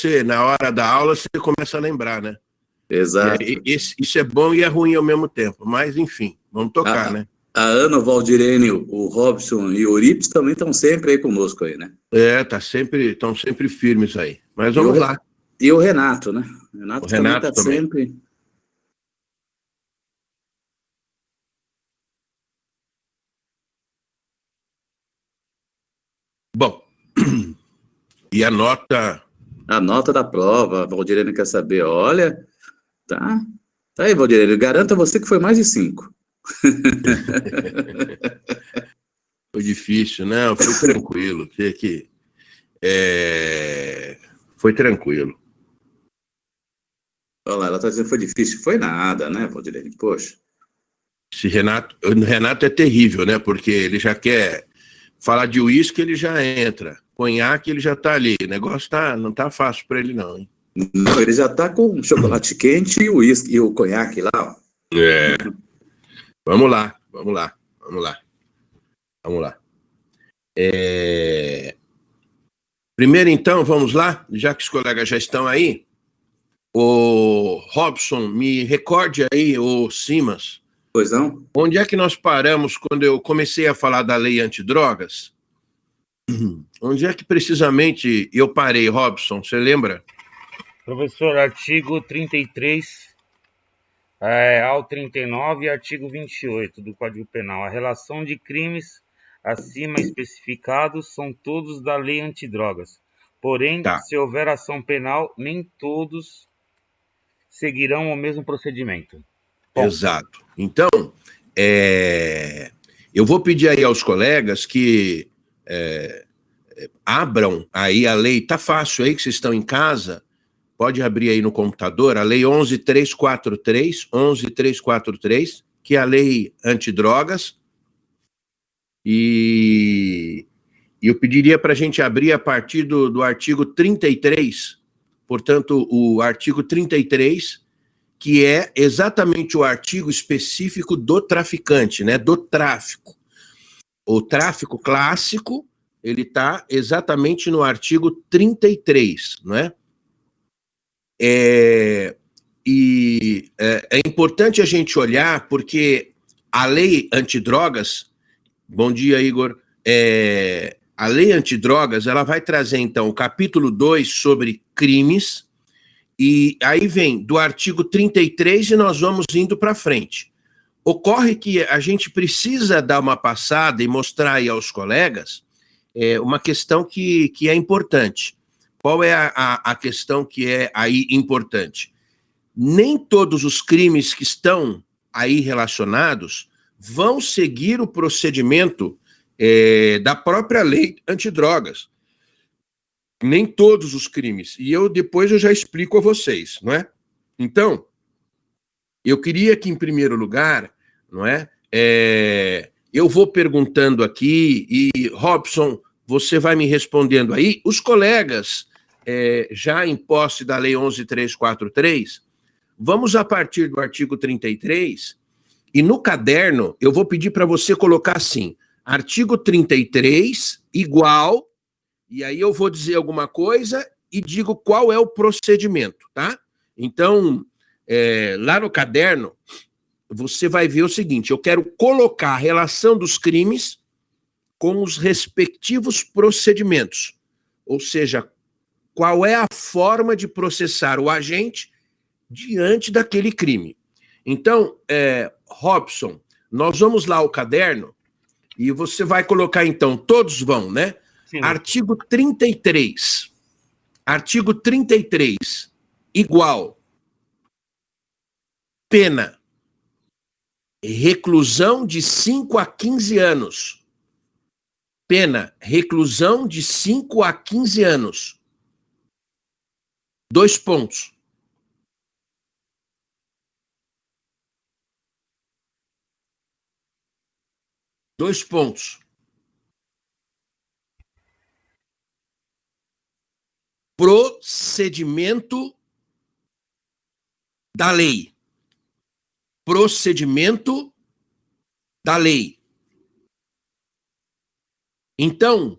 você, na hora da aula, você começa a lembrar, né? Exato. Isso é bom e é ruim ao mesmo tempo, mas enfim, vamos tocar, né? A Ana, o Valdirene, o Robson e o Euripides também estão sempre aí conosco aí, né? Estão sempre firmes aí. Mas E vamos lá. E o Renato, né? O Renato também está também. sempre... Bom, e a nota... A nota da prova, a Valdirene quer saber, olha, tá aí, Valdirene, garanto a você que foi mais de 5. Foi difícil, não, foi tranquilo. Foi tranquilo. Olha lá, ela está dizendo que foi difícil. Foi nada, né, Valdirene? Poxa. O Renato é terrível, né? Porque ele já quer falar de uísque, ele já entra. Conhaque, ele já tá ali. O negócio não tá fácil para ele, não, hein? Não, ele já tá com chocolate quente e o uísque e o conhaque lá, ó. Vamos lá. Primeiro, então, vamos lá, já que os colegas já estão aí. O Robson, me recorde aí, o Simas. Pois não? Onde é que nós paramos quando eu comecei a falar da lei antidrogas? Onde é que precisamente eu parei, Robson? Você lembra? Professor, artigo 33 ao 39 e artigo 28 do Código Penal. A relação de crimes acima especificados são todos da lei antidrogas. Porém, se houver ação penal, nem todos seguirão o mesmo procedimento. Bom. Exato. Então, eu vou pedir aí aos colegas que abram aí a lei. Tá fácil aí que vocês estão em casa. Pode abrir aí no computador a lei 11.343, que é a lei antidrogas. E eu pediria para a gente abrir a partir do artigo 33, portanto, o artigo 33, que é exatamente o artigo específico do traficante, né? Do tráfico. O tráfico clássico, ele está exatamente no artigo 33, não é? É importante a gente olhar, porque a lei antidrogas, bom dia, Igor, a lei antidrogas, ela vai trazer, então, o capítulo 2 sobre crimes, e aí vem do artigo 33 e nós vamos indo para frente. Ocorre que a gente precisa dar uma passada e mostrar aí aos colegas uma questão que é importante. Qual é a questão que é aí importante? Nem todos os crimes que estão aí relacionados vão seguir o procedimento da própria lei antidrogas. Nem todos os crimes. E depois eu já explico a vocês, não é? Então, eu queria que, em primeiro lugar, não é? Eu vou perguntando aqui e, Robson, você vai me respondendo aí. Os colegas, já em posse da lei 11.343, vamos a partir do artigo 33, e no caderno eu vou pedir para você colocar assim, artigo 33 igual, e aí eu vou dizer alguma coisa e digo qual é o procedimento, tá? Então, lá no caderno, você vai ver o seguinte, eu quero colocar a relação dos crimes com os respectivos procedimentos, ou seja, qual é a forma de processar o agente diante daquele crime. Então, Robson, nós vamos lá ao caderno e você vai colocar, então, todos vão, né? Sim. Artigo 33. Artigo 33, igual. Pena. Reclusão de 5 a 15 anos. Pena. Reclusão de 5 a 15 anos. 2 pontos. Dois pontos. Procedimento da lei. Procedimento da lei. Então,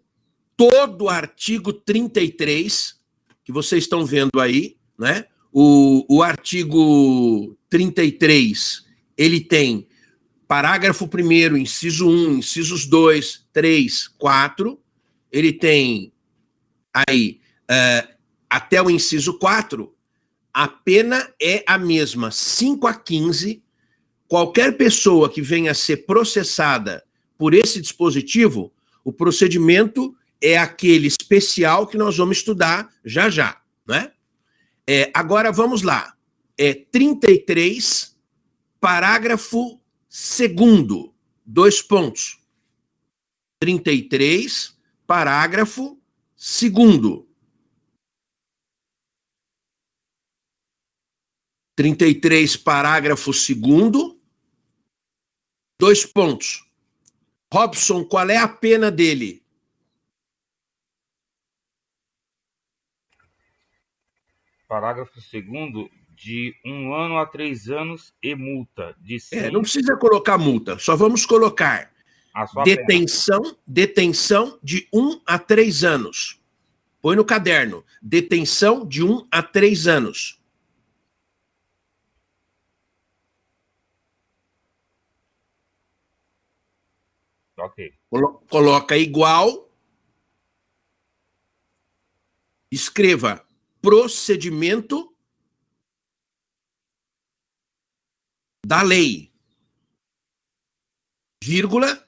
todo artigo 33 que vocês estão vendo aí, né? O artigo 33, ele tem parágrafo 1º, inciso 1, incisos 2, 3, 4. Ele tem aí, até o inciso 4, a pena é a mesma, 5 a 15. Qualquer pessoa que venha a ser processada por esse dispositivo, o procedimento é aquele especial que nós vamos estudar já já, né? Agora vamos lá. 33, parágrafo 2º, 2 pontos. 33, parágrafo 2º. 33, parágrafo 2º, 2 pontos. Robson, qual é a pena dele? Parágrafo 2º, de 1 ano a 3 anos e multa de 100... Não precisa colocar multa, só vamos colocar detenção de 1 a 3 anos. Põe no caderno, detenção de 1 a 3 anos. Ok. Coloca igual, escreva procedimento da lei, vírgula.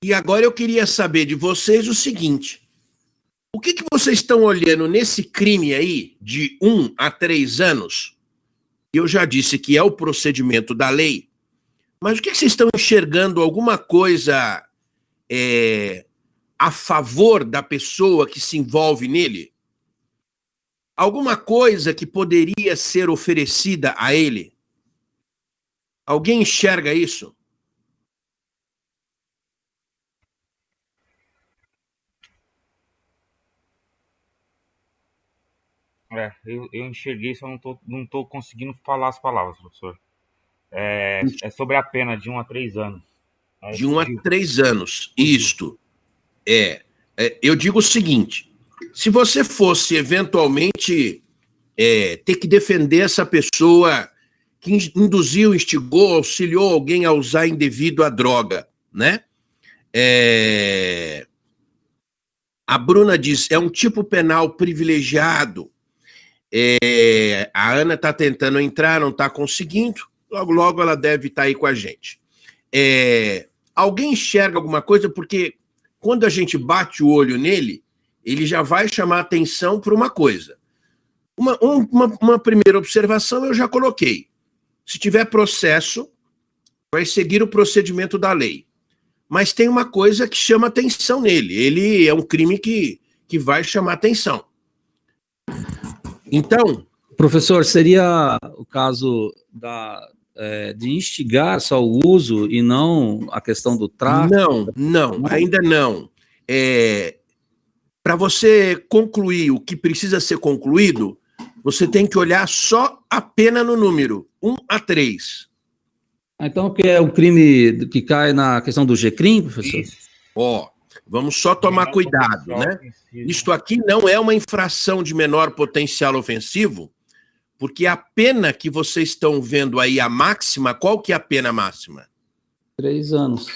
E agora eu queria saber de vocês o seguinte: o que vocês estão olhando nesse crime aí de 1 a 3 anos? Eu já disse que é o procedimento da lei, mas o que vocês estão enxergando? Alguma coisa a favor da pessoa que se envolve nele? Alguma coisa que poderia ser oferecida a ele? Alguém enxerga isso? Eu enxerguei, só não tô conseguindo falar as palavras, professor. É sobre a pena de 1 a 3 anos. De 1 a 3 anos, isto. Eu digo o seguinte: se você fosse eventualmente ter que defender essa pessoa que induziu, instigou, auxiliou alguém a usar indevido a droga, né? A Bruna diz, é um tipo penal privilegiado. A Ana está tentando entrar, não está conseguindo. Logo, logo ela deve estar aí com a gente. Alguém enxerga alguma coisa? Porque quando a gente bate o olho nele, ele já vai chamar atenção para uma coisa. Uma primeira observação eu já coloquei. Se tiver processo, vai seguir o procedimento da lei. Mas tem uma coisa que chama atenção nele. Ele é um crime que vai chamar atenção. Então... Professor, seria o caso de instigar só o uso e não a questão do tráfico? Não, ainda não. Para você concluir o que precisa ser concluído, você tem que olhar só a pena no número, 1 a 3. Então, que é o crime que cai na questão do GCRIM, professor? Vamos só tomar cuidado, né? Isto aqui não é uma infração de menor potencial ofensivo, porque a pena que vocês estão vendo aí, a máxima, qual que é a pena máxima? 3 anos.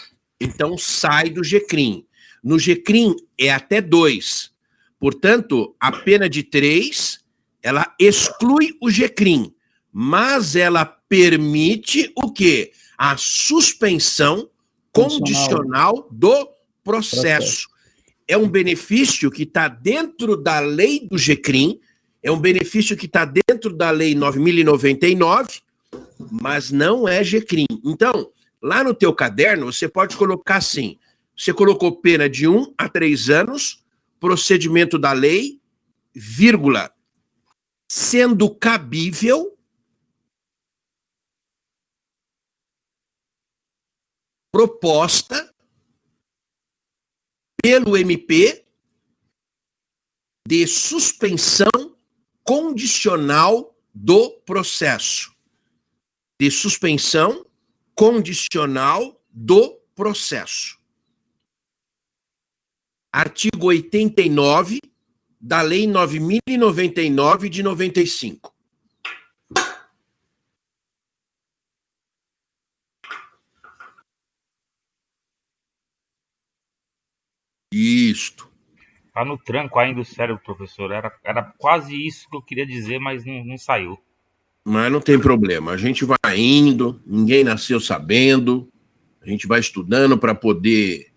Então, sai do GCRIM. No GCRIM é até 2. Portanto, a pena de 3, ela exclui o GCRIM, mas ela permite o quê? A suspensão condicional do processo. É um benefício que está dentro da lei do GCRIM, é um benefício que está dentro da lei 9.099, mas não é GCRIM. Então, lá no teu caderno, você pode colocar assim, você colocou pena de 1 a 3 anos, procedimento da lei, vírgula, sendo cabível proposta pelo MP de suspensão condicional do processo. De suspensão condicional do processo. artigo 89 da Lei 9.099 de 95. Isto. Tá no tranco ainda o cérebro, professor. Era quase isso que eu queria dizer, mas não saiu. Mas não tem problema. A gente vai indo, ninguém nasceu sabendo. A gente vai estudando para poder...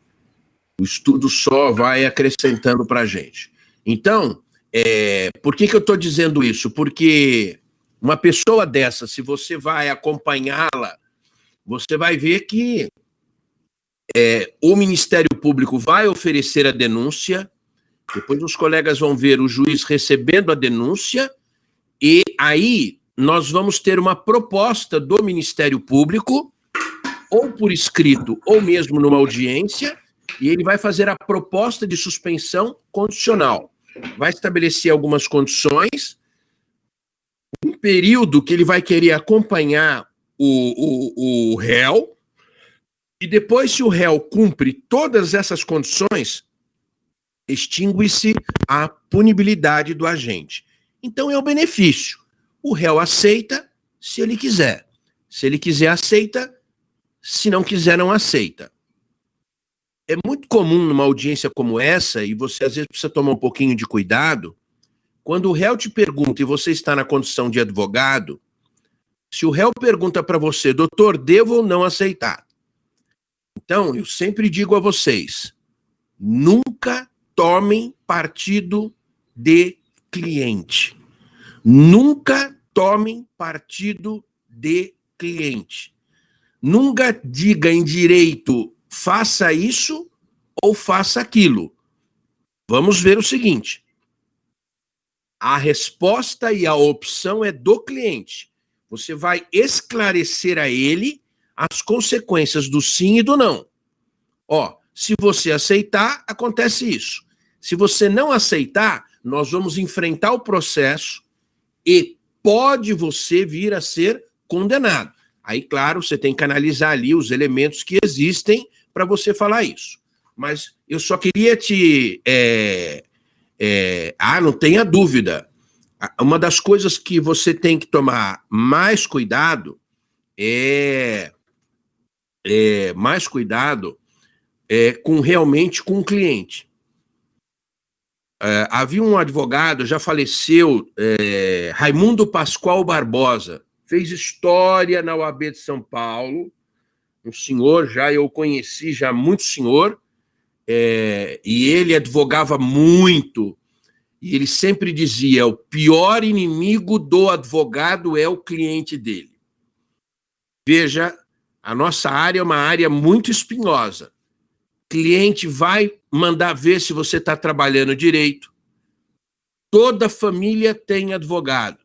O estudo só vai acrescentando para a gente. Então, por que eu estou dizendo isso? Porque uma pessoa dessa, se você vai acompanhá-la, você vai ver que o Ministério Público vai oferecer a denúncia, depois os colegas vão ver o juiz recebendo a denúncia, e aí nós vamos ter uma proposta do Ministério Público, ou por escrito, ou mesmo numa audiência, e ele vai fazer a proposta de suspensão condicional. Vai estabelecer algumas condições, um período que ele vai querer acompanhar o réu, e depois, se o réu cumpre todas essas condições, extingue-se a punibilidade do agente. Então é o benefício. O réu aceita se ele quiser. Se ele quiser, aceita. Se não quiser, não aceita. É muito comum numa audiência como essa, e você às vezes precisa tomar um pouquinho de cuidado, quando o réu te pergunta e você está na condição de advogado, se o réu pergunta para você, doutor, devo ou não aceitar? Então, eu sempre digo a vocês, nunca tomem partido de cliente. Nunca tomem partido de cliente. Nunca diga em direito, faça isso ou faça aquilo. Vamos ver o seguinte. A resposta e a opção é do cliente. Você vai esclarecer a ele as consequências do sim e do não. Ó, se você aceitar, acontece isso. Se você não aceitar, nós vamos enfrentar o processo e pode você vir a ser condenado. Aí, claro, você tem que analisar ali os elementos que existem para você falar isso. Mas eu só queria te... não tenha dúvida. Uma das coisas que você tem que tomar mais cuidado realmente com o cliente. Havia um advogado, já faleceu, Raimundo Pascoal Barbosa, fez história na OAB de São Paulo, um senhor, eu conheci já muito senhor, e ele advogava muito, e ele sempre dizia, o pior inimigo do advogado é o cliente dele. Veja, a nossa área é uma área muito espinhosa. Cliente vai mandar ver se você está trabalhando direito. Toda família tem advogado.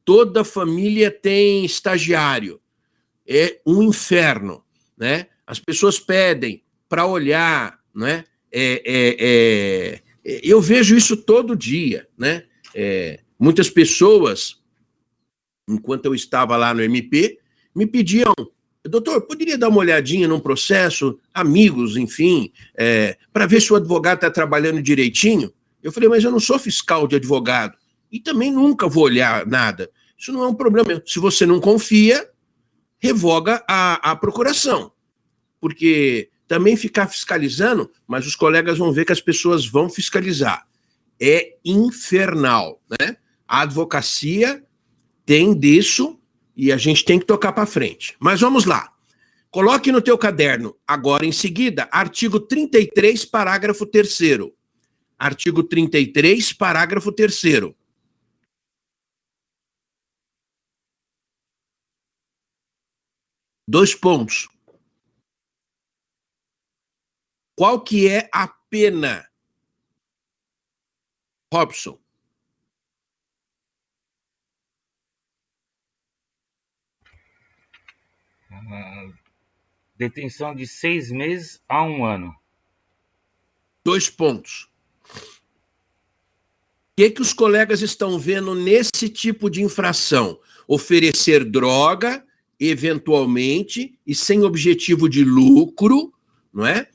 Toda família tem estagiário. É um inferno, né? As pessoas pedem para olhar, né? Eu vejo isso todo dia, né? Muitas pessoas, enquanto eu estava lá no MP, me pediam, doutor, poderia dar uma olhadinha num processo, amigos, enfim, para ver se o advogado está trabalhando direitinho? Eu falei, mas eu não sou fiscal de advogado e também nunca vou olhar nada. Isso não é um problema. Se você não confia, revoga a procuração. Porque também ficar fiscalizando, mas os colegas vão ver que as pessoas vão fiscalizar. É infernal, né? A advocacia tem disso e a gente tem que tocar para frente. Mas vamos lá. Coloque no teu caderno, agora em seguida, artigo 33, parágrafo 3º. Artigo 33, parágrafo 3º. Dois pontos. Qual que é a pena? Robson. Detenção de 6 meses a 1 ano. 2 pontos. O que os colegas estão vendo nesse tipo de infração? Oferecer droga, eventualmente, e sem objetivo de lucro, não é?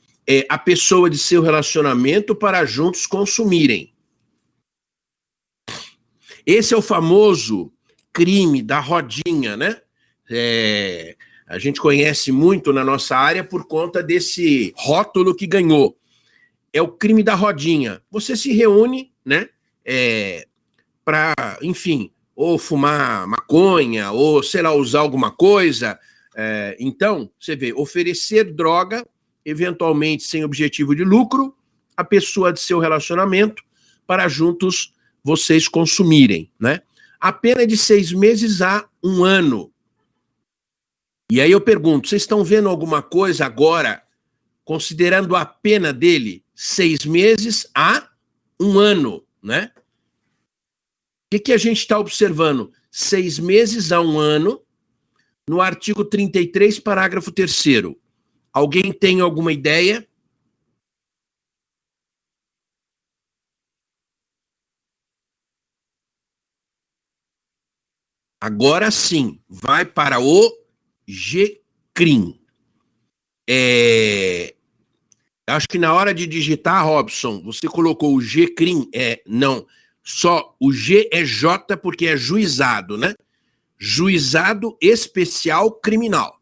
a pessoa de seu relacionamento para juntos consumirem. Esse é o famoso crime da rodinha, né? A gente conhece muito na nossa área por conta desse rótulo que ganhou. É o crime da rodinha. Você se reúne, né? Para, enfim, ou fumar maconha, ou, sei lá, usar alguma coisa. Então, você vê, oferecer droga, eventualmente sem objetivo de lucro, a pessoa de seu relacionamento, para juntos vocês consumirem, né? A pena é de 6 meses a 1 ano. E aí eu pergunto, vocês estão vendo alguma coisa agora, considerando a pena dele 6 meses a 1 ano, né? O que a gente está observando? 6 meses a 1 ano, no artigo 33, parágrafo 3º. Alguém tem alguma ideia? Agora sim, vai para o GCRIM. Acho que na hora de digitar, Robson, você colocou o GCRIM. Não, só o G é J porque é juizado, né? Juizado Especial Criminal.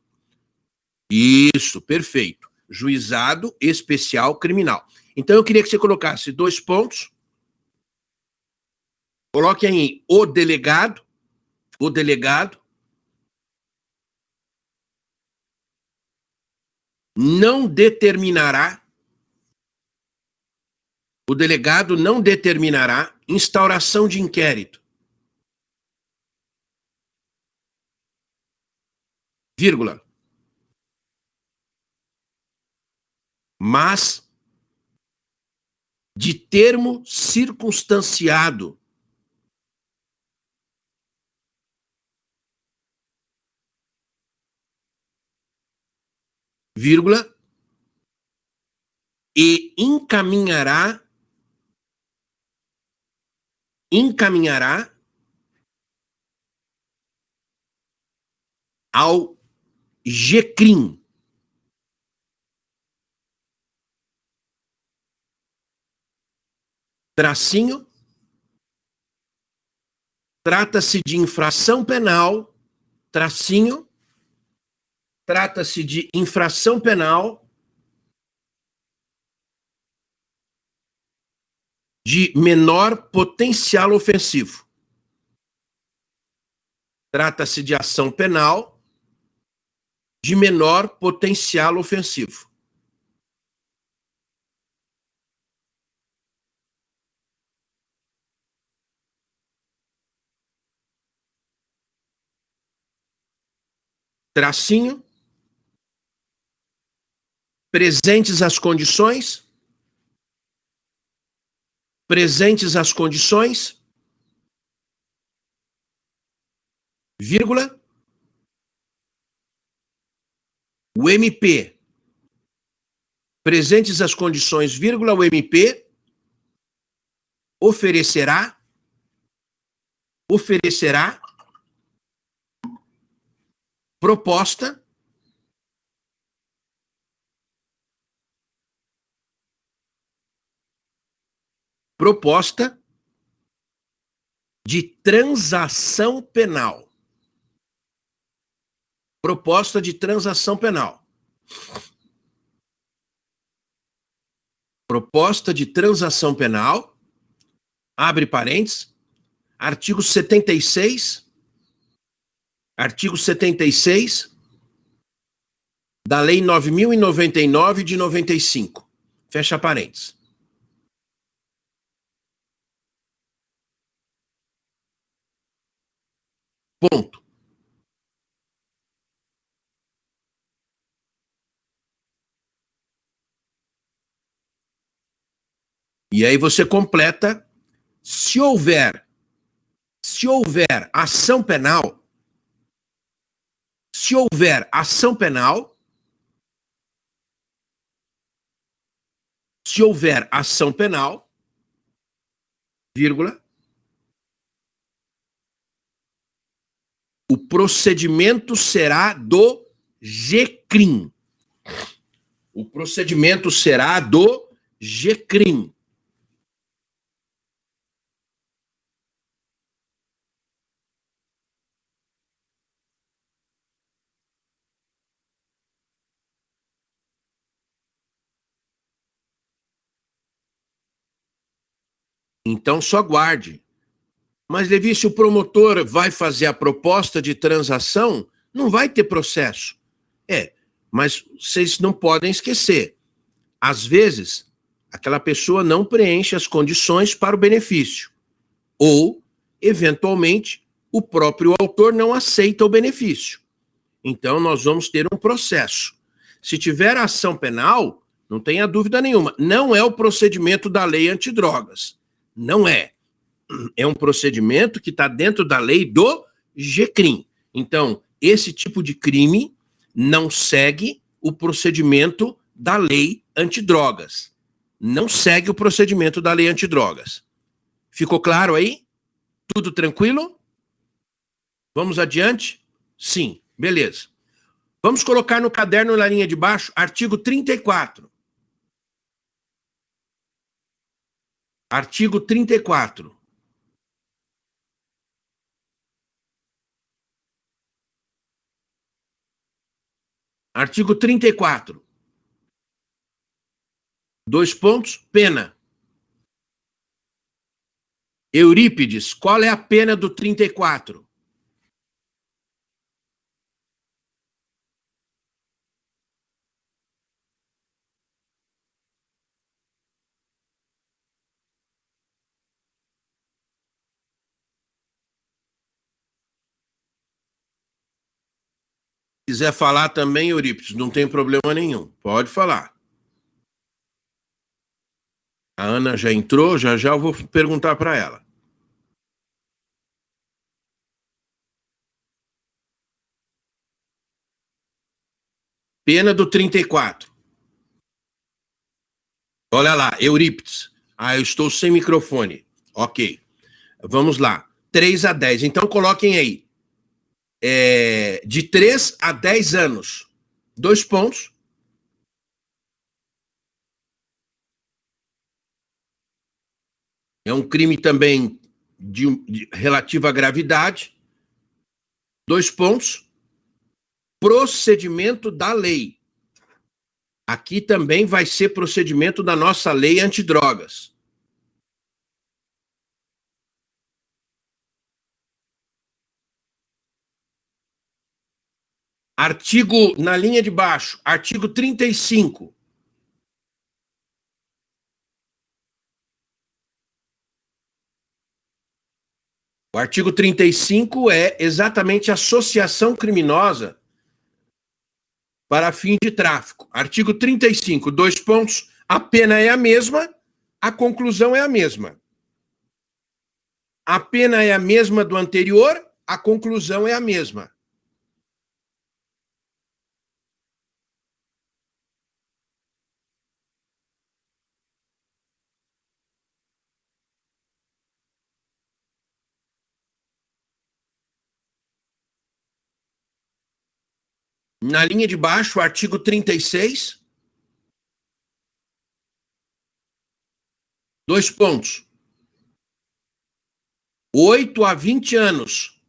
Isso, perfeito. Juizado Especial Criminal. Então eu queria que você colocasse 2 pontos. Coloque aí o delegado não determinará, o delegado não determinará instauração de inquérito, vírgula, mas de termo circunstanciado, vírgula, e encaminhará ao GCRIM. Tracinho. Trata-se de infração penal, tracinho. Trata-se de infração penal de menor potencial ofensivo. Trata-se de ação penal de menor potencial ofensivo. Tracinho. Presentes as condições. Presentes as condições. Vírgula. O MP. Presentes as condições, vírgula, o MP oferecerá proposta de transação penal. Proposta de transação penal. Proposta de transação penal, abre parênteses, artigo 76 da Lei 9.099 de 95. Fecha parênteses. Ponto. E aí você completa, se houver ação penal, vírgula, o procedimento será do GCRIM. O procedimento será do GCRIM. Então, só guarde. Mas, Levi, se o promotor vai fazer a proposta de transação, não vai ter processo. Mas vocês não podem esquecer. Às vezes, aquela pessoa não preenche as condições para o benefício. Ou, eventualmente, o próprio autor não aceita o benefício. Então, nós vamos ter um processo. Se tiver ação penal, não tenha dúvida nenhuma, não é o procedimento da lei antidrogas. Não é. É um procedimento que está dentro da lei do GCRIM. Então, esse tipo de crime não segue o procedimento da lei antidrogas. Não segue o procedimento da lei antidrogas. Ficou claro aí? Tudo tranquilo? Vamos adiante? Sim, beleza. Vamos colocar no caderno na linha de baixo, artigo 34. Artigo 34. Artigo 34. 2 pontos, pena. Eurípides, qual é a pena do 34? Se quiser falar também, Eurípides, não tem problema nenhum. Pode falar. A Ana já entrou, já eu vou perguntar para ela. Pena do 34. Olha lá, Eurípides. Eu estou sem microfone. Ok. Vamos lá. 3 a 10. Então, coloquem aí. De 3 a 10 anos. 2 pontos. É um crime também de relativa gravidade. 2 pontos. Procedimento da lei. Aqui também vai ser procedimento da nossa lei antidrogas. Artigo, na linha de baixo, artigo 35. O artigo 35 é exatamente associação criminosa para fim de tráfico. Artigo 35, 2 pontos. A pena é a mesma, a conclusão é a mesma. A pena é a mesma do anterior, a conclusão é a mesma. Na linha de baixo, artigo 36. 2 pontos. 8 a 20 anos.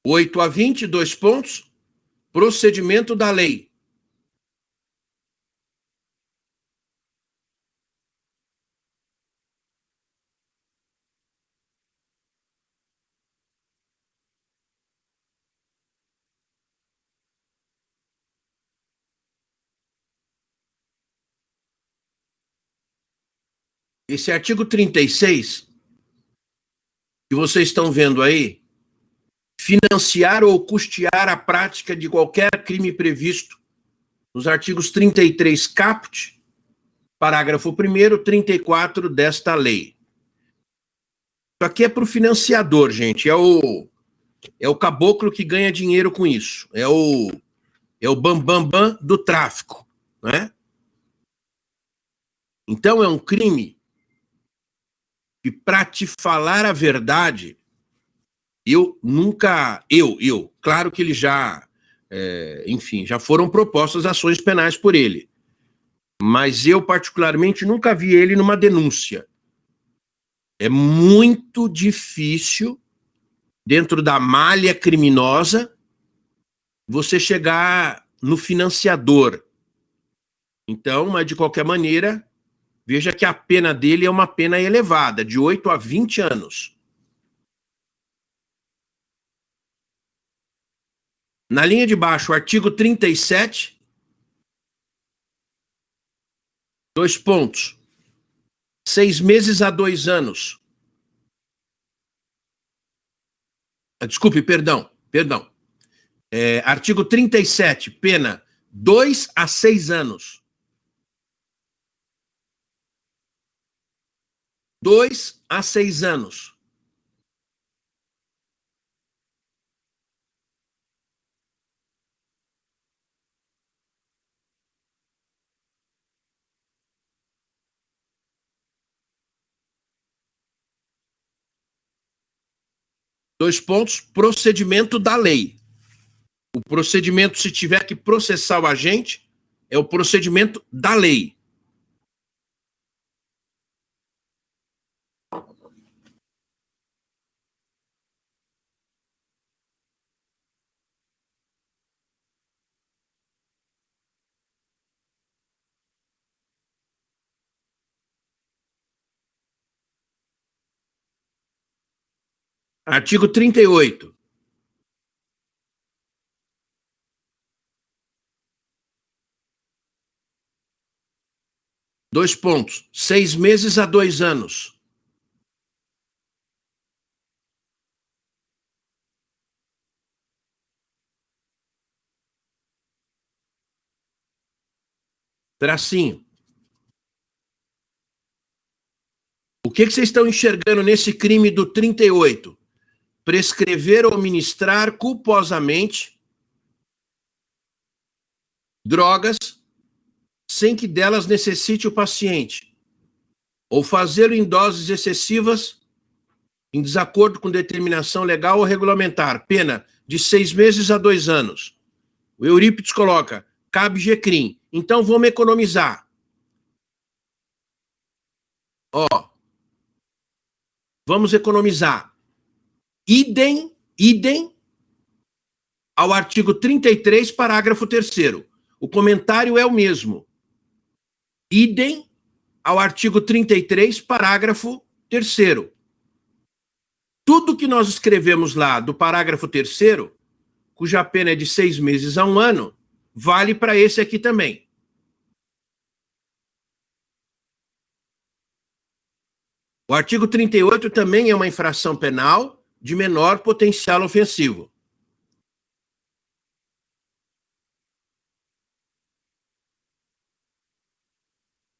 Oito a 20, 2 pontos. Procedimento da lei. Esse artigo 36, que vocês estão vendo aí, financiar ou custear a prática de qualquer crime previsto nos artigos 33 caput, parágrafo 1º, 34 desta lei. Isso aqui é para o financiador, gente. É o caboclo que ganha dinheiro com isso. É o bambambam do tráfico, né? Então é um crime que, para te falar a verdade, claro que ele já, enfim, já foram propostas ações penais por ele, mas eu, particularmente, nunca vi ele numa denúncia. É muito difícil, dentro da malha criminosa, você chegar no financiador. Então, mas de qualquer maneira, veja que a pena dele é uma pena elevada, de 8 a 20 anos. Na linha de baixo, o artigo 37, 2 pontos. 6 meses a 2 anos. Desculpe, perdão. Artigo 37, pena 2 a 6 anos. 2 a 6 anos. Dois pontos, procedimento da lei. O procedimento, se tiver que processar o agente, é o procedimento da lei. Artigo 38. Dois pontos. 6 meses a 2 anos. Tracinho. O que vocês estão enxergando nesse crime do 38? Prescrever ou ministrar culposamente drogas sem que delas necessite o paciente, ou fazê-lo em doses excessivas em desacordo com determinação legal ou regulamentar, pena de 6 meses a 2 anos. O Eurípides coloca, cabe G-Crim. Então vamos economizar. Vamos economizar. Idem ao artigo 33, parágrafo 3º. O comentário é o mesmo. Idem ao artigo 33, parágrafo 3º. Tudo que nós escrevemos lá do parágrafo 3º, cuja pena é de 6 meses a 1 ano, vale para esse aqui também. O artigo 38 também é uma infração penal de menor potencial ofensivo.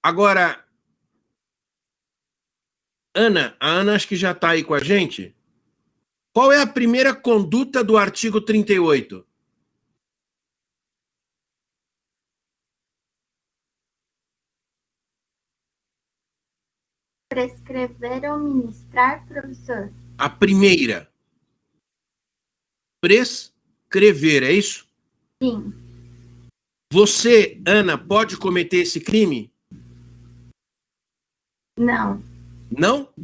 Agora, a Ana acho que já está aí com a gente. Qual é a primeira conduta do artigo 38? Prescrever ou ministrar, professor? A primeira. Prescrever, é isso? Sim. Você, Ana, pode cometer esse crime? Não. Não?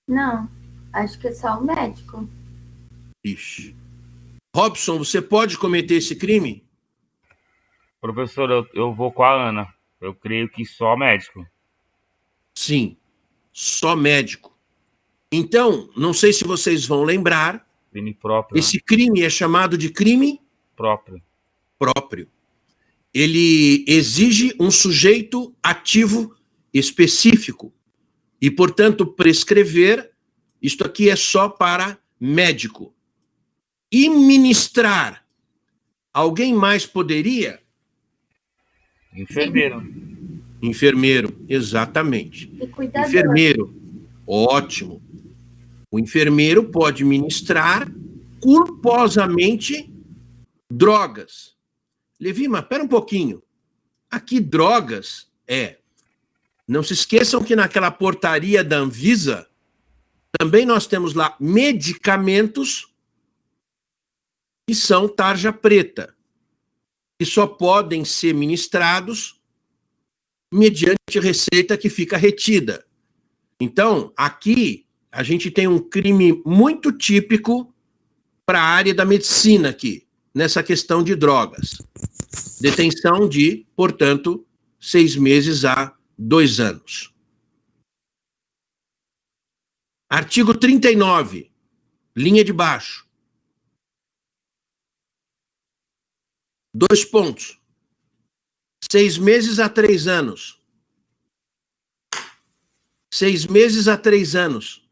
Não. Acho que é só o médico. Ixi. Robson, você pode cometer esse crime? Professor, eu vou com a Ana. Eu creio que só médico. Sim, só médico. Então, não sei se vocês vão lembrar, Crime próprio. esse crime é chamado de crime próprio. Ele exige um sujeito ativo específico e, portanto, prescrever, isto aqui é só para médico. E ministrar, alguém mais poderia? Enfermeiro, exatamente. E cuidador. Enfermeiro, ótimo. O enfermeiro pode ministrar culposamente drogas. Levi, mas espera um pouquinho. Aqui drogas Não se esqueçam que naquela portaria da Anvisa, também nós temos lá medicamentos que são tarja preta, que só podem ser ministrados mediante receita que fica retida. Então, aqui, a gente tem um crime muito típico para a área da medicina aqui, nessa questão de drogas. Detenção de, portanto, 6 meses a 2 anos. Artigo 39, linha de baixo. 2 pontos. 6 meses a 3 anos. 6 meses a 3 anos.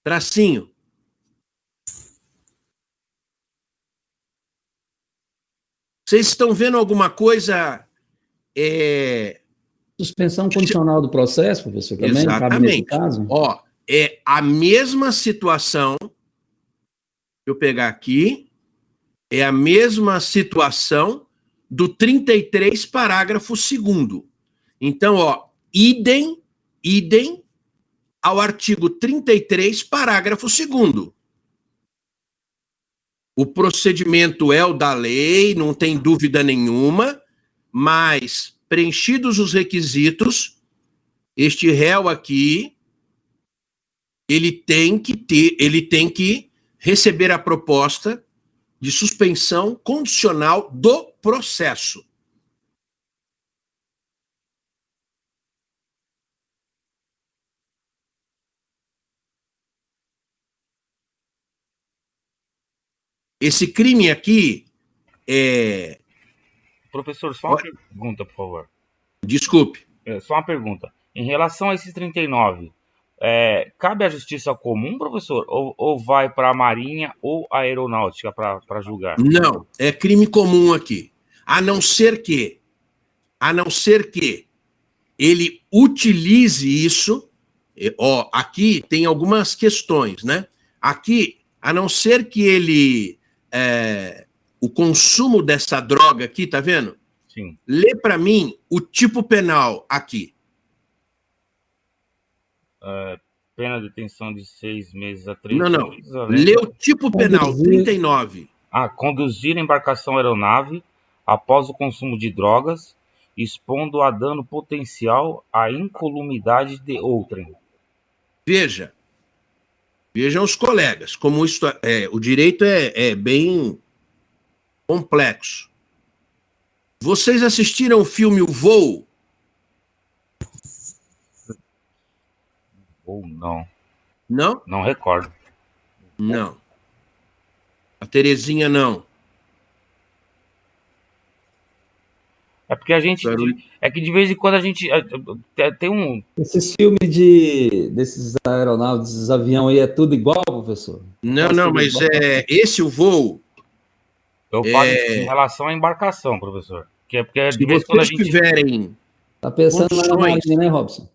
Tracinho. Vocês estão vendo alguma coisa? Suspensão condicional do processo, professor, também cabe nesse Exatamente. caso? Ó, é a mesma situação. Deixa eu pegar aqui. É a mesma situação do 33, parágrafo 2º. Então, ó, idem ao artigo 33, parágrafo 2º. O procedimento é o da lei, não tem dúvida nenhuma, mas, preenchidos os requisitos, este réu aqui, ele tem que receber a proposta de suspensão condicional do processo. Esse crime aqui é... Professor, só uma pergunta, por favor. Desculpe. Só uma pergunta. Em relação a esses 39, cabe à justiça comum, professor, ou vai para a Marinha ou a Aeronáutica para julgar? Não, é crime comum aqui. A não ser que ele utilize isso. Ó, aqui tem algumas questões, né? Aqui, a não ser que ele... o consumo dessa droga aqui, tá vendo? Sim. Lê para mim o tipo penal aqui. Pena de detenção de 6 meses a 3 Não. anos. Lê o tipo penal, 39. Conduzir embarcação aeronave após o consumo de drogas, expondo a dano potencial à incolumidade de outrem. Vejam os colegas, como isso o direito é bem complexo. Vocês assistiram o filme O Voo? Ou não? Não? Não recordo. Não. A Terezinha não. É porque a gente... É que de vez em quando a gente... Tem um... Esses filmes desses aeronaves, desses aviões aí, é tudo igual, professor? Não, mas esse O Voo... Eu falo em relação à embarcação, professor. Que é porque Se de vez em quando a vocês gente... tiverem... Tá pensando lá na Marinha, né, Robson?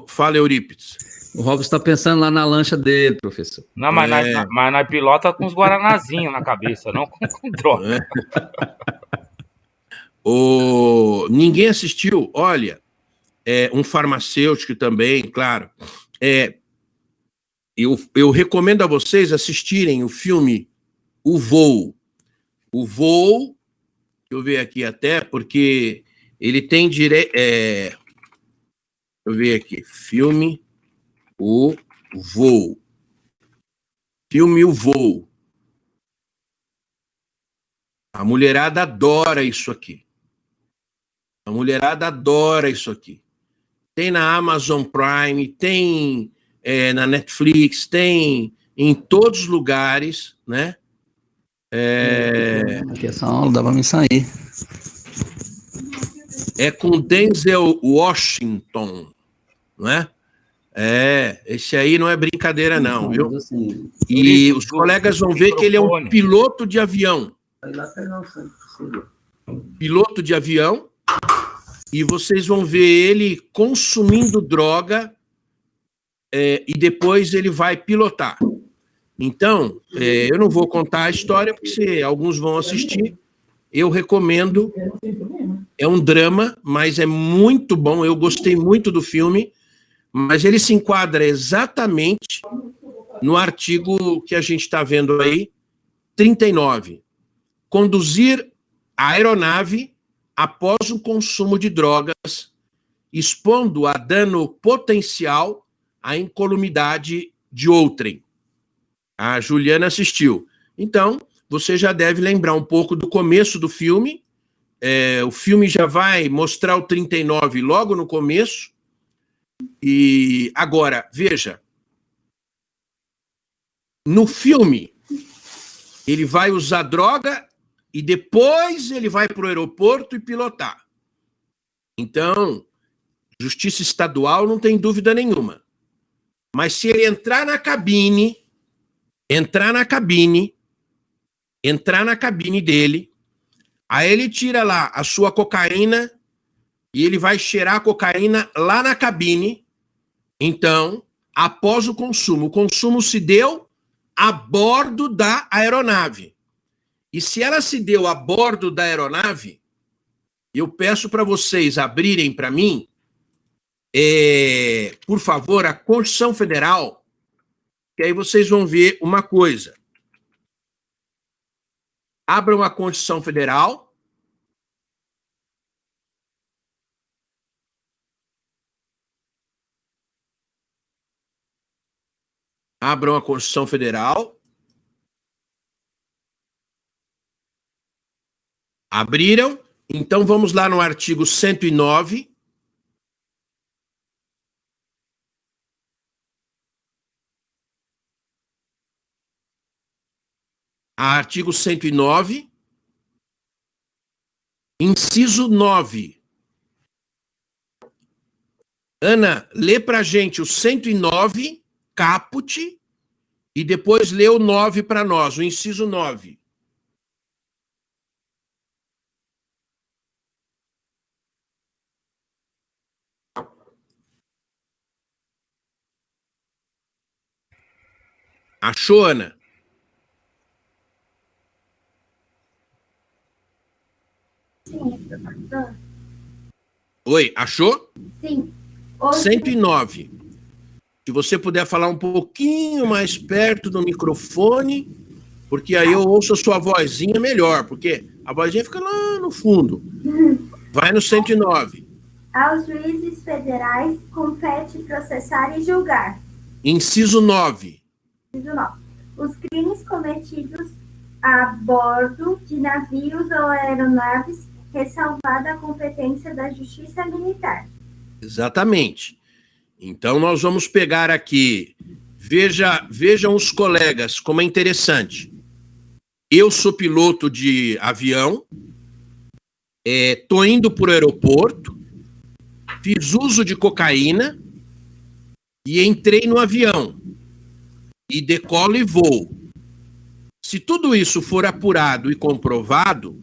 Fala, Eurípides. O Robson está pensando lá na lancha dele, professor. Não, mas nós pilota com os guaranazinhos na cabeça, não com droga. Ninguém assistiu, olha, um farmacêutico também, claro. Eu recomendo a vocês assistirem o filme O Voo. O Voo, deixa eu ver aqui até, porque ele tem direito... deixa eu ver aqui, filme O Voo. Filme O Voo. A mulherada adora isso aqui. Tem na Amazon Prime, tem na Netflix, tem em todos os lugares, né? Aqui essa aula dá para me sair. É com Denzel Washington, não é? Esse aí não é brincadeira não, viu? Assim, e os colegas vão ver que ele é um piloto de avião. Piloto de avião, e vocês vão ver ele consumindo droga e depois ele vai pilotar. Então, eu não vou contar a história, porque alguns vão assistir. Eu recomendo É um drama, mas é muito bom. Eu gostei muito do filme, mas ele se enquadra exatamente no artigo que a gente está vendo aí, 39. Conduzir a aeronave após o consumo de drogas, expondo a dano potencial à incolumidade de outrem. A Juliana assistiu. Então, você já deve lembrar um pouco do começo do filme. O filme já vai mostrar o 39 logo no começo. E agora, veja. No filme, ele vai usar droga e depois ele vai para o aeroporto e pilotar. Então, justiça estadual não tem dúvida nenhuma. Mas se ele entrar na cabine dele, aí ele tira lá a sua cocaína e ele vai cheirar a cocaína lá na cabine. Então, após o consumo se deu a bordo da aeronave. E se ela se deu a bordo da aeronave, eu peço para vocês abrirem para mim, por favor, a Constituição Federal, que aí vocês vão ver uma coisa. Abram a Constituição Federal. Abram a Constituição Federal. Abriram? Então vamos lá no artigo 109. Artigo 109, inciso 9. Ana, lê pra gente o 109, caput, e depois lê o 9 para nós, o inciso 9. Achou, Ana? Sim, professor. Oi, achou? Sim. 109. Se você puder falar um pouquinho mais perto do microfone, porque aí eu ouço a sua vozinha melhor, porque a vozinha fica lá no fundo. Vai no 109. Aos juízes federais compete processar e julgar. Inciso 9. Inciso 9. Os crimes cometidos a bordo de navios ou aeronaves, ressalvada a competência da Justiça Militar. Exatamente. Então, nós vamos pegar aqui. Vejam os colegas, como é interessante. Eu sou piloto de avião, estou indo para o aeroporto, fiz uso de cocaína e entrei no avião. E decolo e voo. Se tudo isso for apurado e comprovado,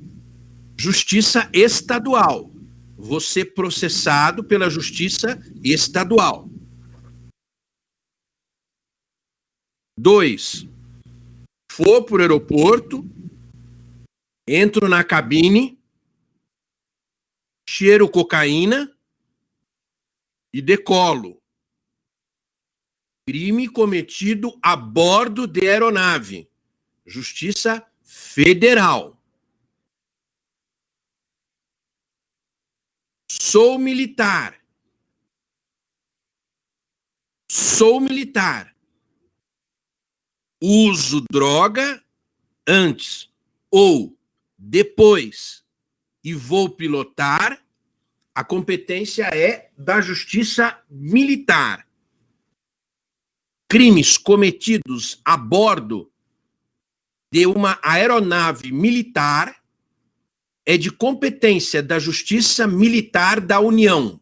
justiça estadual. Vou ser processado pela justiça estadual. 2. For para o aeroporto, entro na cabine, cheiro cocaína e decolo. Crime cometido a bordo de aeronave. Justiça Federal. Sou militar. Uso droga antes ou depois e vou pilotar. A competência é da Justiça Militar. Crimes cometidos a bordo de uma aeronave militar é de competência da Justiça Militar da União.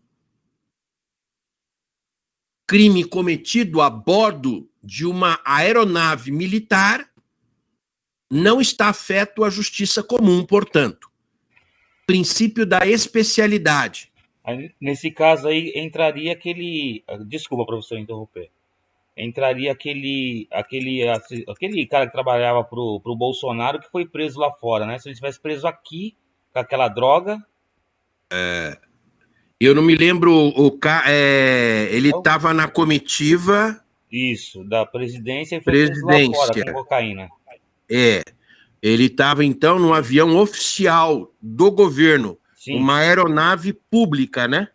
Crime cometido a bordo de uma aeronave militar não está afeto à justiça comum, portanto. Princípio da especialidade. Aí, nesse caso aí, entraria aquele... Desculpa, professor, interromper. Entraria aquele cara que trabalhava pro Bolsonaro que foi preso lá fora, né? Se ele tivesse preso aqui com aquela droga, Eu não me lembro, ele estava na comitiva Isso, da presidência e foi preso lá fora com cocaína. Ele estava, então, num avião oficial do governo, Sim. Uma aeronave pública, né?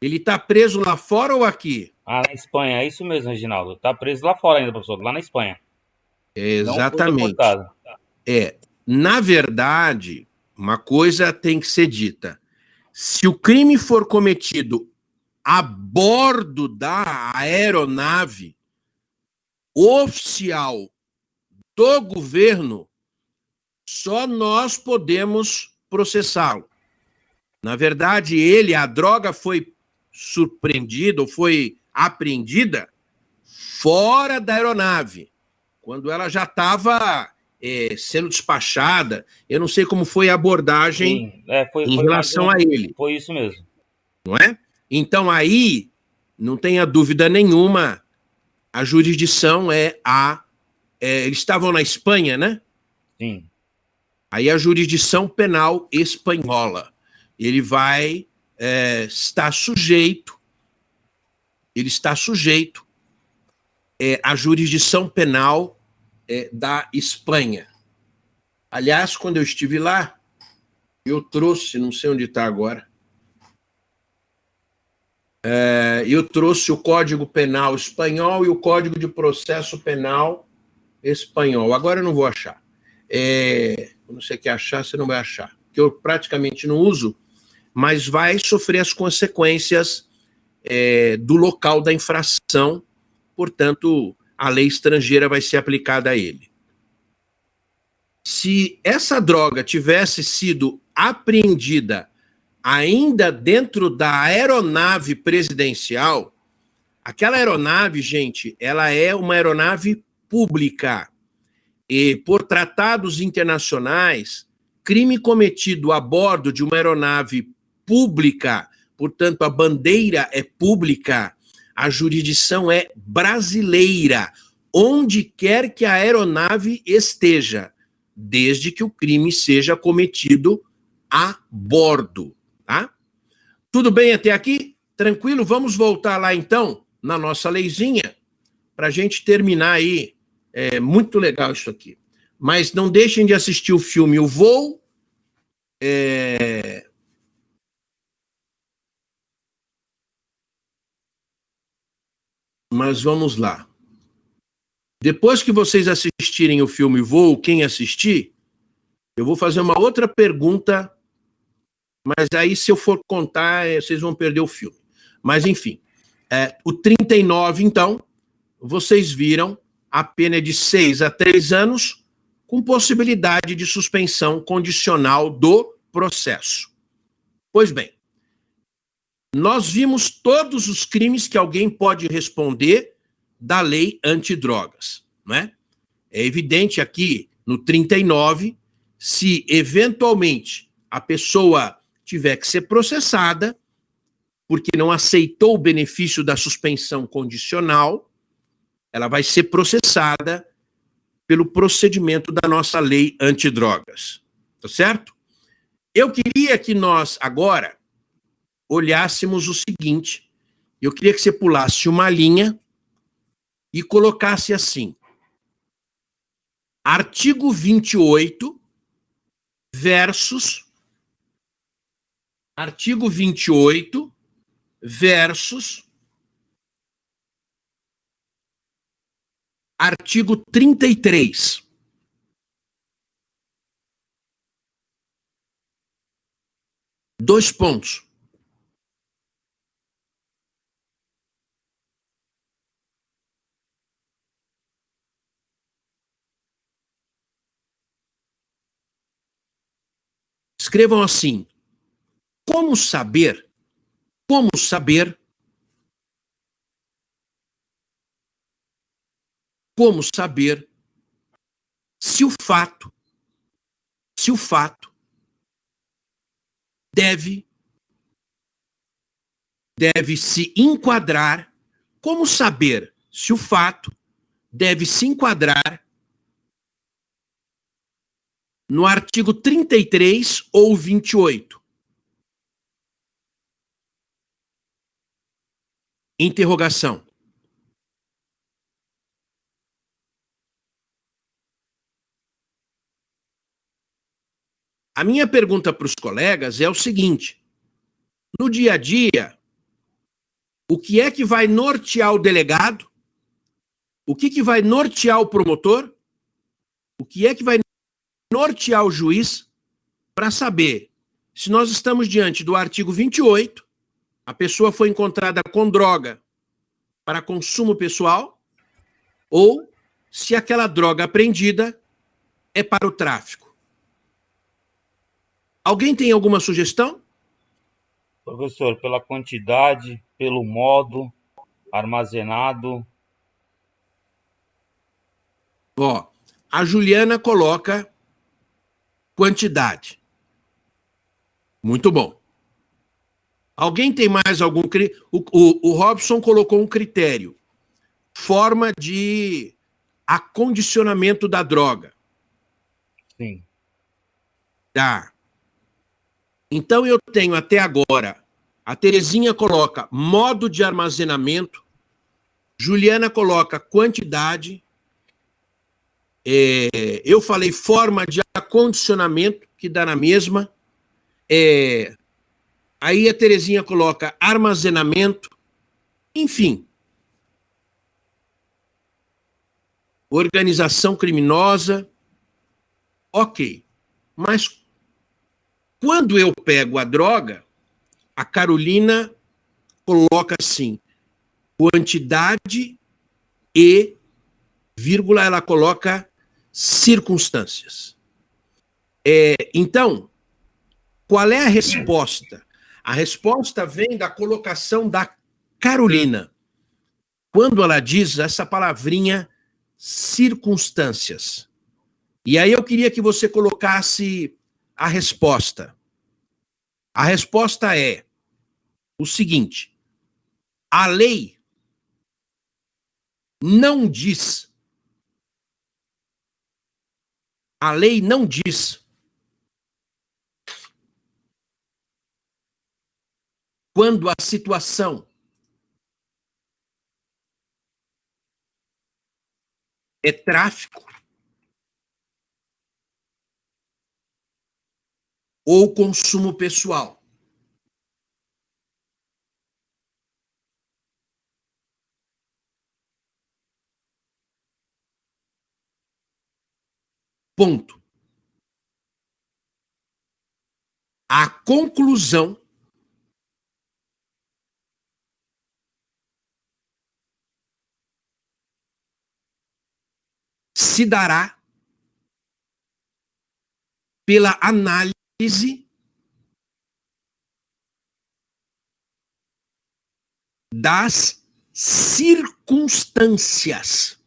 Ele está preso lá fora ou aqui? Ah, na Espanha, é isso mesmo, Reginaldo. Tá preso lá fora ainda, professor, lá na Espanha. Exatamente. Não foi deportado. Na verdade, uma coisa tem que ser dita. Se o crime for cometido a bordo da aeronave oficial do governo, só nós podemos processá-lo. Na verdade, a droga foi surpreendida ou foi apreendida fora da aeronave, quando ela já estava sendo despachada. Eu não sei como foi a abordagem em relação a ele. Foi isso mesmo. Não é? Então, aí, não tenha dúvida nenhuma, a jurisdição eles estavam na Espanha, né? Sim. Aí a jurisdição penal espanhola. Ele vai estar sujeito, à jurisdição penal da Espanha. Aliás, quando eu estive lá, eu trouxe, não sei onde está agora, eu trouxe o Código Penal espanhol e o Código de Processo Penal espanhol. Agora eu não vou achar. Quando você quer achar, você não vai achar. Que eu praticamente não uso, mas vai sofrer as consequências do local da infração, portanto, a lei estrangeira vai ser aplicada a ele. Se essa droga tivesse sido apreendida ainda dentro da aeronave presidencial, aquela aeronave, gente, ela é uma aeronave pública. E, por tratados internacionais, crime cometido a bordo de uma aeronave pública, portanto, a bandeira é pública, a jurisdição é brasileira, onde quer que a aeronave esteja, desde que o crime seja cometido a bordo, tá? Tudo bem até aqui? Tranquilo? Vamos voltar lá, então, na nossa leizinha, para a gente terminar aí. É muito legal isso aqui. Mas não deixem de assistir o filme O Voo. Mas vamos lá. Depois que vocês assistirem o filme Voo, quem assistir, eu vou fazer uma outra pergunta, mas aí, se eu for contar, vocês vão perder o filme. Mas, enfim, o 39, então, vocês viram, a pena é de 6 a 3 anos, com possibilidade de suspensão condicional do processo. Pois bem, nós vimos todos os crimes que alguém pode responder da lei antidrogas, não é? É evidente aqui, no 39, se eventualmente a pessoa tiver que ser processada, porque não aceitou o benefício da suspensão condicional, ela vai ser processada pelo procedimento da nossa lei antidrogas. Tá certo? Eu queria que nós, agora, olhássemos o seguinte. Eu queria que você pulasse uma linha e colocasse assim. Artigo 28 versus... Artigo 28 versus... Artigo 33. Dois pontos. Escrevam assim: como saber se o fato deve se enquadrar, como saber se o fato deve se enquadrar no artigo 33 ou 28. Interrogação. A minha pergunta para os colegas é o seguinte: no dia a dia, o que é que vai nortear o delegado? O que vai nortear o promotor? O que é que vai nortear o juiz para saber se nós estamos diante do artigo 28, a pessoa foi encontrada com droga para consumo pessoal, ou se aquela droga apreendida é para o tráfico? Alguém tem alguma sugestão? Professor, pela quantidade, pelo modo, armazenado. Ó, a Juliana coloca quantidade. Muito bom. Alguém tem mais algum critério? O Robson colocou um critério. Forma de acondicionamento da droga. Sim. Tá. Então eu tenho até agora, a Terezinha coloca modo de armazenamento, Juliana coloca quantidade, eu falei forma de acondicionamento, que dá na mesma, aí a Terezinha coloca armazenamento, enfim. Organização criminosa, ok. Mas quando eu pego a droga, a Carolina coloca assim, quantidade e, vírgula, ela coloca circunstâncias. Então, qual é a resposta? A resposta vem da colocação da Carolina, quando ela diz essa palavrinha circunstâncias. E aí eu queria que você colocasse a resposta. A resposta é o seguinte: a lei não diz, quando a situação é tráfico ou consumo pessoal. Ponto. A conclusão se dará pela análise das circunstâncias.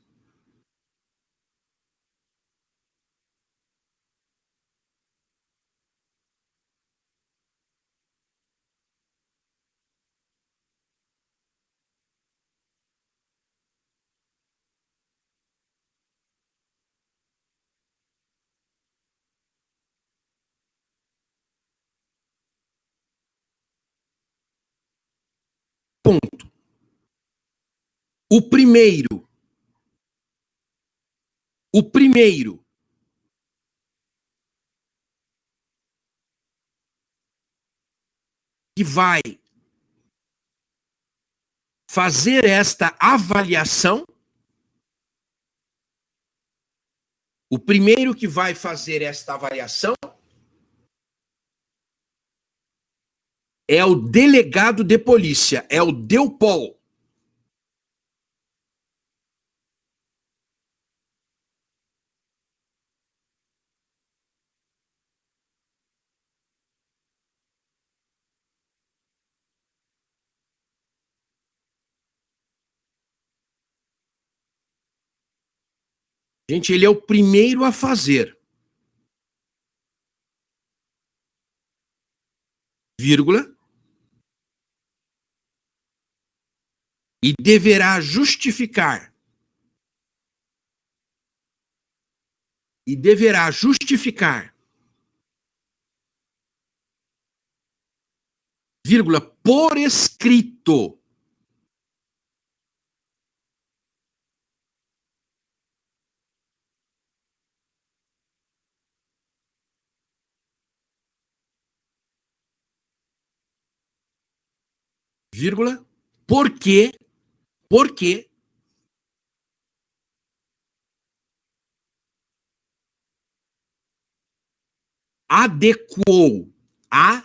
Ponto. O primeiro que vai fazer esta avaliação, é o delegado de polícia, é o DEUPOL. Gente, ele é o primeiro a fazer. Vírgula. E deverá justificar. Vírgula, por escrito. vírgula, porque adequou a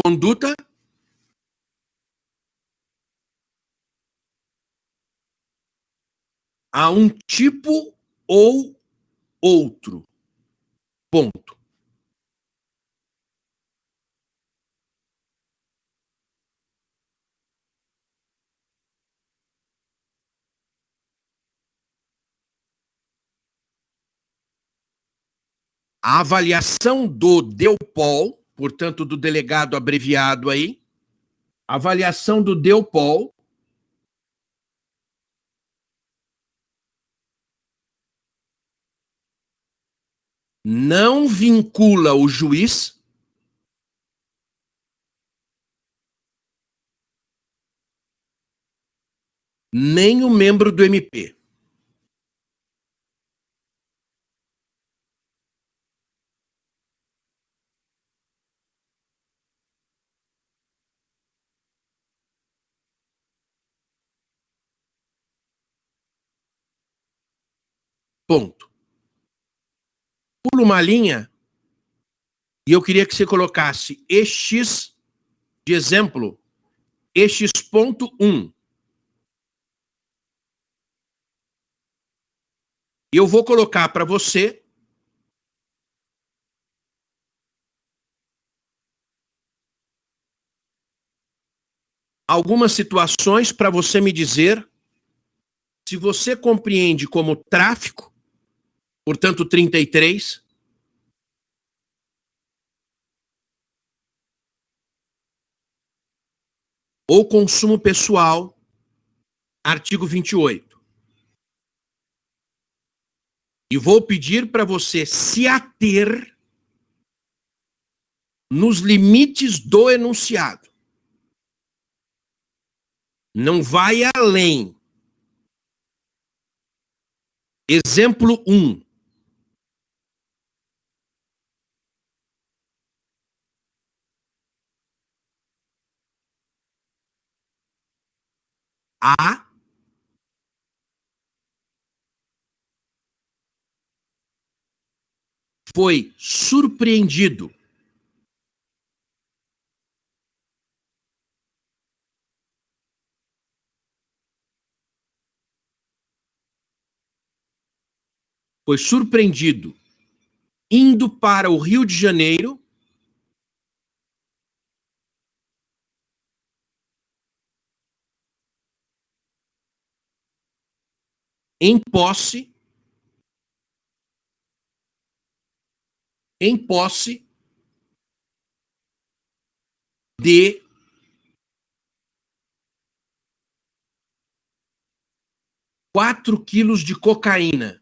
conduta a um tipo ou outro. Ponto. A avaliação do DEUPOL, portanto, do delegado abreviado aí, a avaliação do DEUPOL não vincula o juiz nem o membro do MP. Ponto. Pula uma linha e eu queria que você colocasse EX de exemplo, EX.1. Eu vou colocar para você algumas situações para você me dizer se você compreende como tráfico, portanto 33, ou consumo pessoal, artigo 28. E vou pedir para você se ater nos limites do enunciado. Não vai além. Exemplo 1. A foi surpreendido indo para o Rio de Janeiro em posse de 4 quilos de cocaína.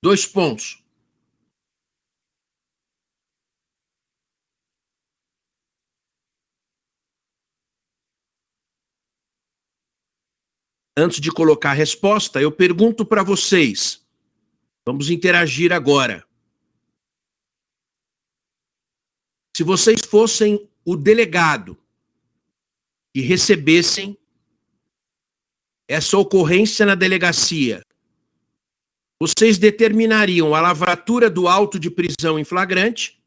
Dois pontos. Antes de colocar a resposta, eu pergunto para vocês. Vamos interagir agora. Se vocês fossem o delegado e recebessem essa ocorrência na delegacia, vocês determinariam a lavratura do auto de prisão em flagrante.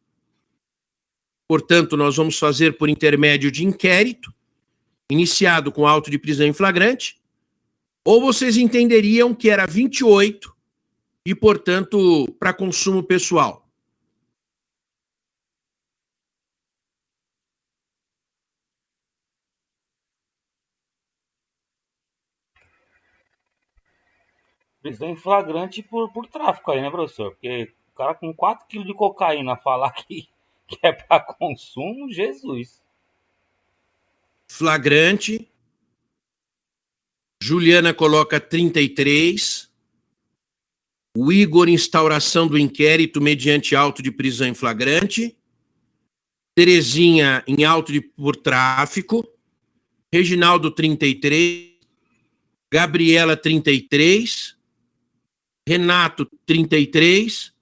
Portanto, nós vamos fazer por intermédio de inquérito, iniciado com auto de prisão em flagrante, ou vocês entenderiam que era 28 e, portanto, para consumo pessoal? Prisão em flagrante por tráfico aí, né, professor? Porque o cara com 4 quilos de cocaína falar que é para consumo, Jesus. Flagrante. Juliana coloca 33. O Igor, instauração do inquérito mediante auto de prisão em flagrante. Terezinha, em auto por tráfico. Reginaldo, 33. Gabriela, 33. Renato, 33.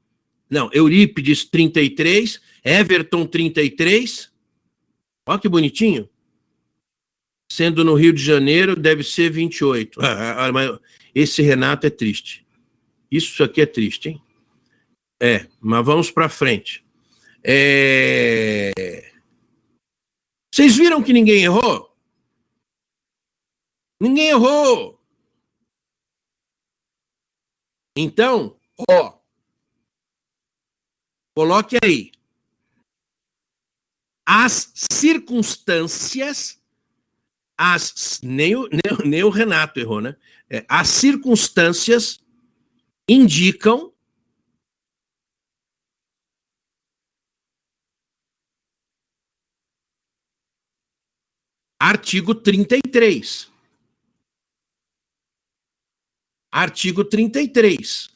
Não, Eurípides, 33. Everton, 33. Olha que bonitinho. Sendo no Rio de Janeiro, deve ser 28. Mas esse Renato é triste. Isso aqui é triste, hein? Mas vamos para frente. Vocês viram que ninguém errou? Ninguém errou. Então, coloque aí. As circunstâncias, nem o Renato errou, né? As circunstâncias indicam artigo 33. Artigo 33.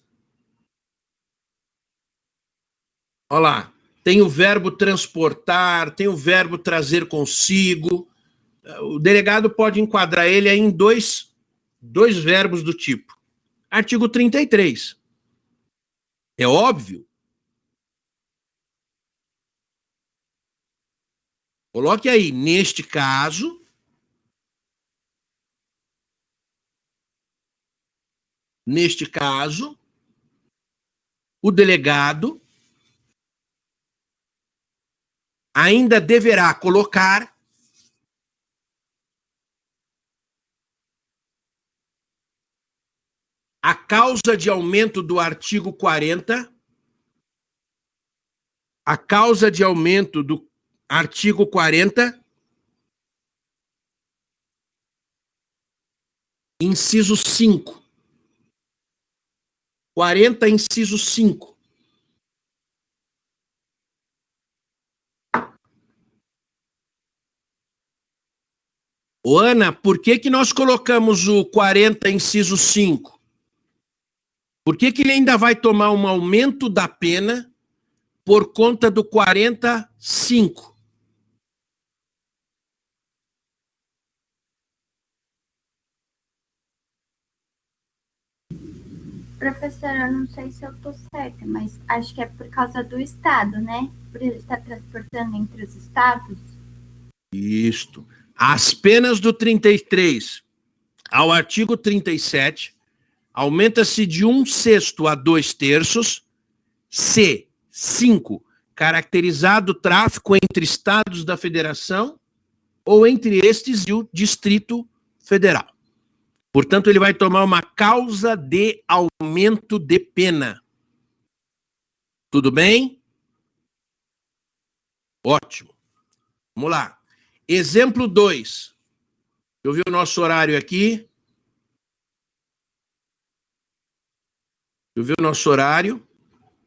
Olha lá. Tem o verbo transportar, tem o verbo trazer consigo. O delegado pode enquadrar ele aí em dois verbos do tipo. Artigo 33. É óbvio. Coloque aí, neste caso, o delegado ainda deverá colocar a causa de aumento do artigo 40, a causa de aumento do artigo 40, inciso 5. 40, inciso 5. Ô, Ana, por que nós colocamos o 40, inciso 5? Por que ele ainda vai tomar um aumento da pena por conta do 45? Professora, eu não sei se eu estou certa, mas acho que é por causa do Estado, né? Por ele estar transportando entre os estados. Isto. As penas do 33 ao artigo 37 aumenta-se de 1/6 a 2/3. C. 5. Caracterizado o tráfico entre estados da federação ou entre estes e o Distrito Federal. Portanto, ele vai tomar uma causa de aumento de pena. Tudo bem? Ótimo. Vamos lá. Exemplo 2. Eu vi o nosso horário aqui.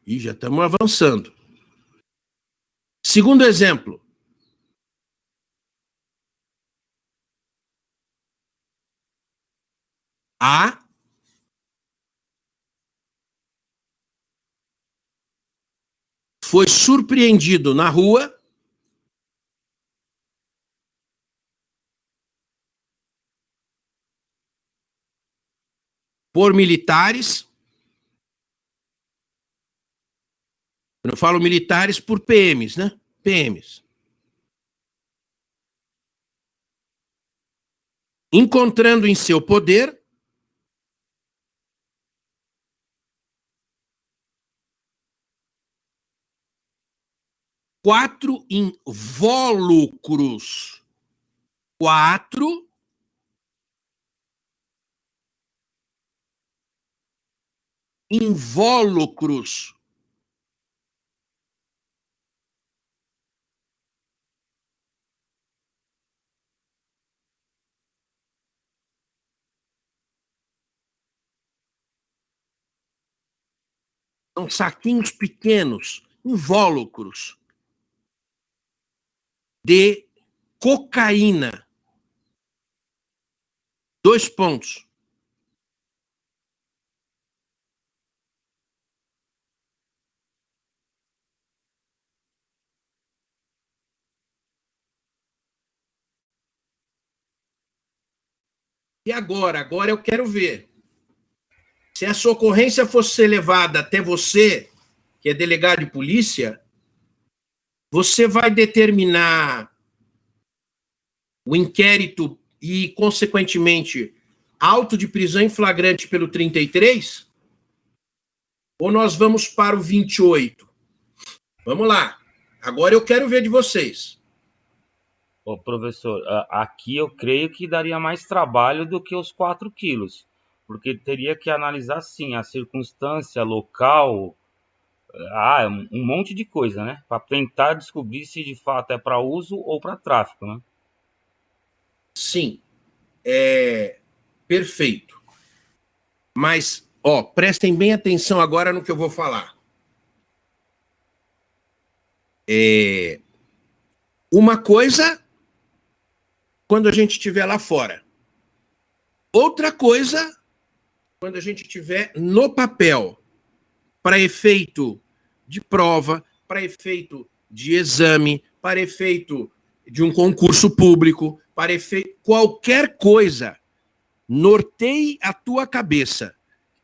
Ih, já estamos avançando. Segundo exemplo. A foi surpreendido na rua por militares. Eu não falo militares por PMs, né? PMs. Encontrando em seu poder quatro invólucros. 4 invólucros. São saquinhos pequenos, invólucros, de cocaína. 2 pontos. E agora? Agora eu quero ver. Se essa ocorrência fosse ser levada até você, que é delegado de polícia, você vai determinar o inquérito e, consequentemente, auto de prisão em flagrante pelo 33? Ou nós vamos para o 28? Vamos lá. Agora eu quero ver de vocês. Ô, professor, aqui eu creio que daria mais trabalho do que os 4 quilos, porque teria que analisar, sim, a circunstância local, um monte de coisa, né? Para tentar descobrir se de fato é para uso ou para tráfico, né? Sim, perfeito. Mas, prestem bem atenção agora no que eu vou falar. Uma coisa quando a gente estiver lá fora. Outra coisa quando a gente estiver no papel, para efeito de prova, para efeito de exame, para efeito de um concurso público, para efeito qualquer coisa. Norteie a tua cabeça.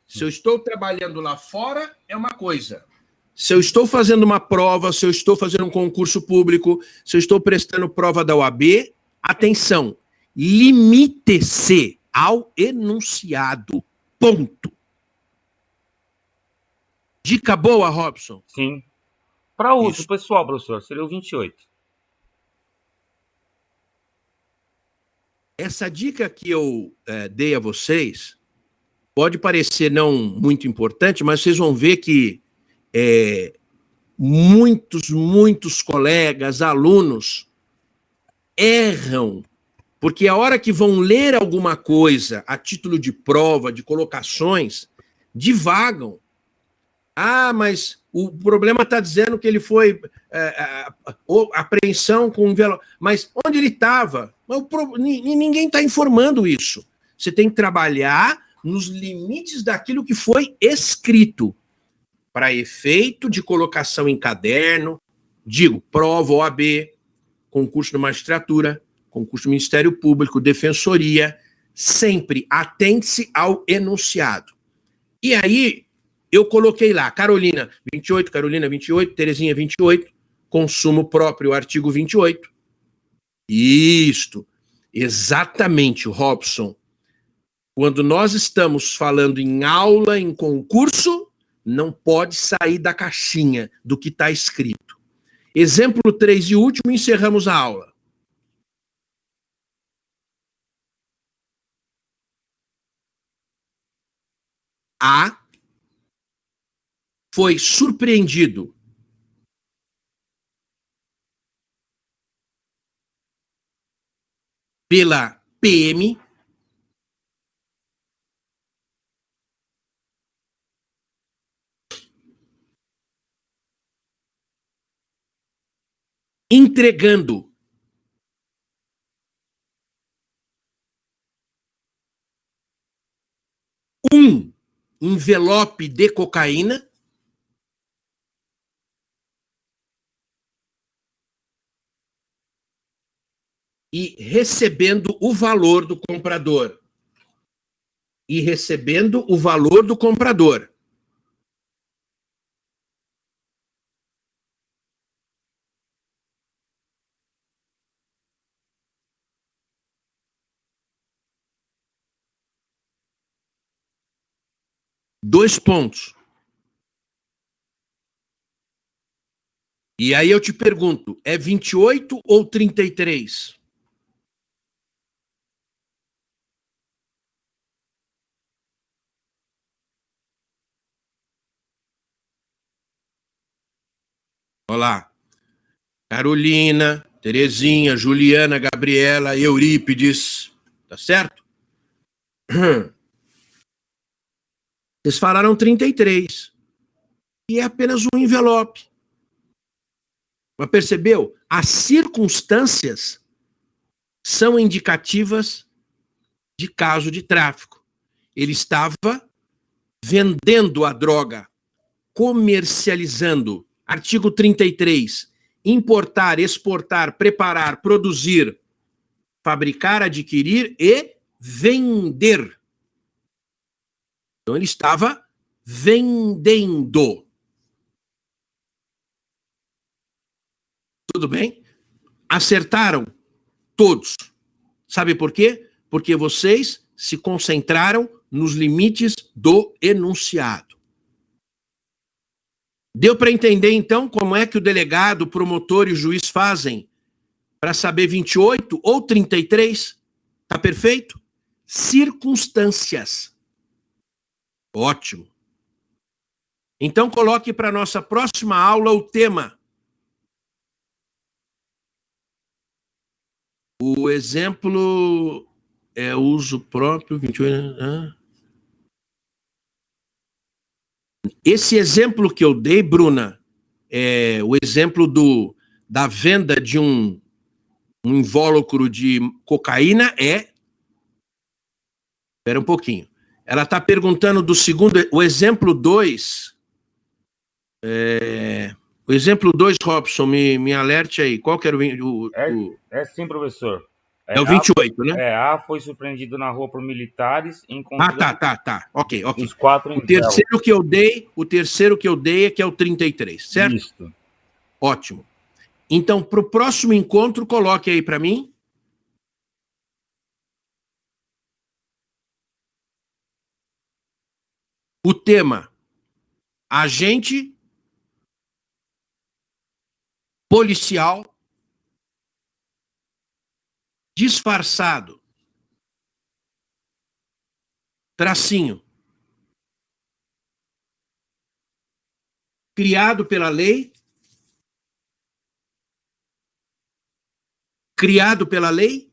Se eu estou trabalhando lá fora, é uma coisa. Se eu estou fazendo uma prova, se eu estou fazendo um concurso público, se eu estou prestando prova da OAB, atenção, limite-se ao enunciado. Ponto. Dica boa, Robson? Sim. Para uso Isso. pessoal, professor, seria o 28. Essa dica que eu dei a vocês pode parecer não muito importante, mas vocês vão ver que muitos colegas, alunos, erram, porque a hora que vão ler alguma coisa a título de prova, de colocações, divagam. Mas o problema está dizendo que ele foi apreensão com envelope. Mas onde ele estava? Ninguém está informando isso. Você tem que trabalhar nos limites daquilo que foi escrito, para efeito de colocação em caderno, prova OAB, concurso de magistratura, concurso do Ministério Público, defensoria, sempre atente-se ao enunciado. E aí, eu coloquei lá, Carolina 28, Terezinha 28, consumo próprio, artigo 28. Isto, exatamente, Robson. Quando nós estamos falando em aula, em concurso, não pode sair da caixinha do que está escrito. Exemplo 3 e último, encerramos a aula. A foi surpreendido pela PM entregando um envelope de cocaína e recebendo o valor do comprador. Dois pontos. E aí eu te pergunto, é 28 ou 33? Olha lá. Carolina, Terezinha, Juliana, Gabriela, Eurípides. Tá certo? Vocês falaram 33. E é apenas um envelope. Mas percebeu? As circunstâncias são indicativas de caso de tráfico. Ele estava vendendo a droga, comercializando. Artigo 33. Importar, exportar, preparar, produzir, fabricar, adquirir e vender. Então ele estava vendendo. Tudo bem? Acertaram todos. Sabe por quê? Porque vocês se concentraram nos limites do enunciado. Deu para entender, então, como é que o delegado, o promotor e o juiz fazem para saber 28 ou 33? Tá perfeito? Circunstâncias. Ótimo. Então, coloque para a nossa próxima aula o tema. O exemplo é uso próprio, 28... Esse exemplo que eu dei, Bruna, é o exemplo da venda de um invólucro de cocaína é... Espera um pouquinho. Ela está perguntando do segundo... O exemplo 2... O exemplo 2, Robson, me alerte aí. Qual que era o... É sim, professor. É o 28, né? A foi surpreendido na rua por militares encontrando Tá. Ok. os 4 em O terceiro que eu dei é que é o 33, certo? Isso. Ótimo. Então, para o próximo encontro, coloque aí para mim. O tema: agente policial disfarçado. Tracinho. Criado pela lei. Criado pela lei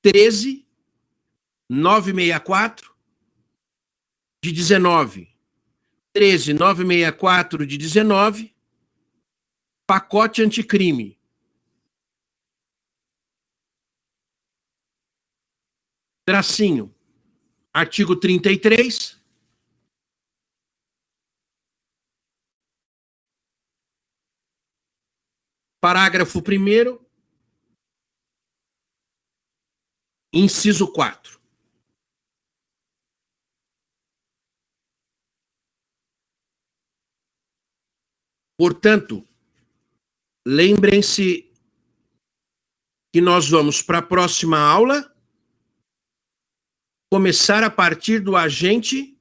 13.964 de 19. 13.964 de 19. Pacote anticrime. Tracinho. Artigo 33. Parágrafo 1º. Inciso 4. Portanto, lembrem-se que nós vamos para a próxima aula começar a partir do agente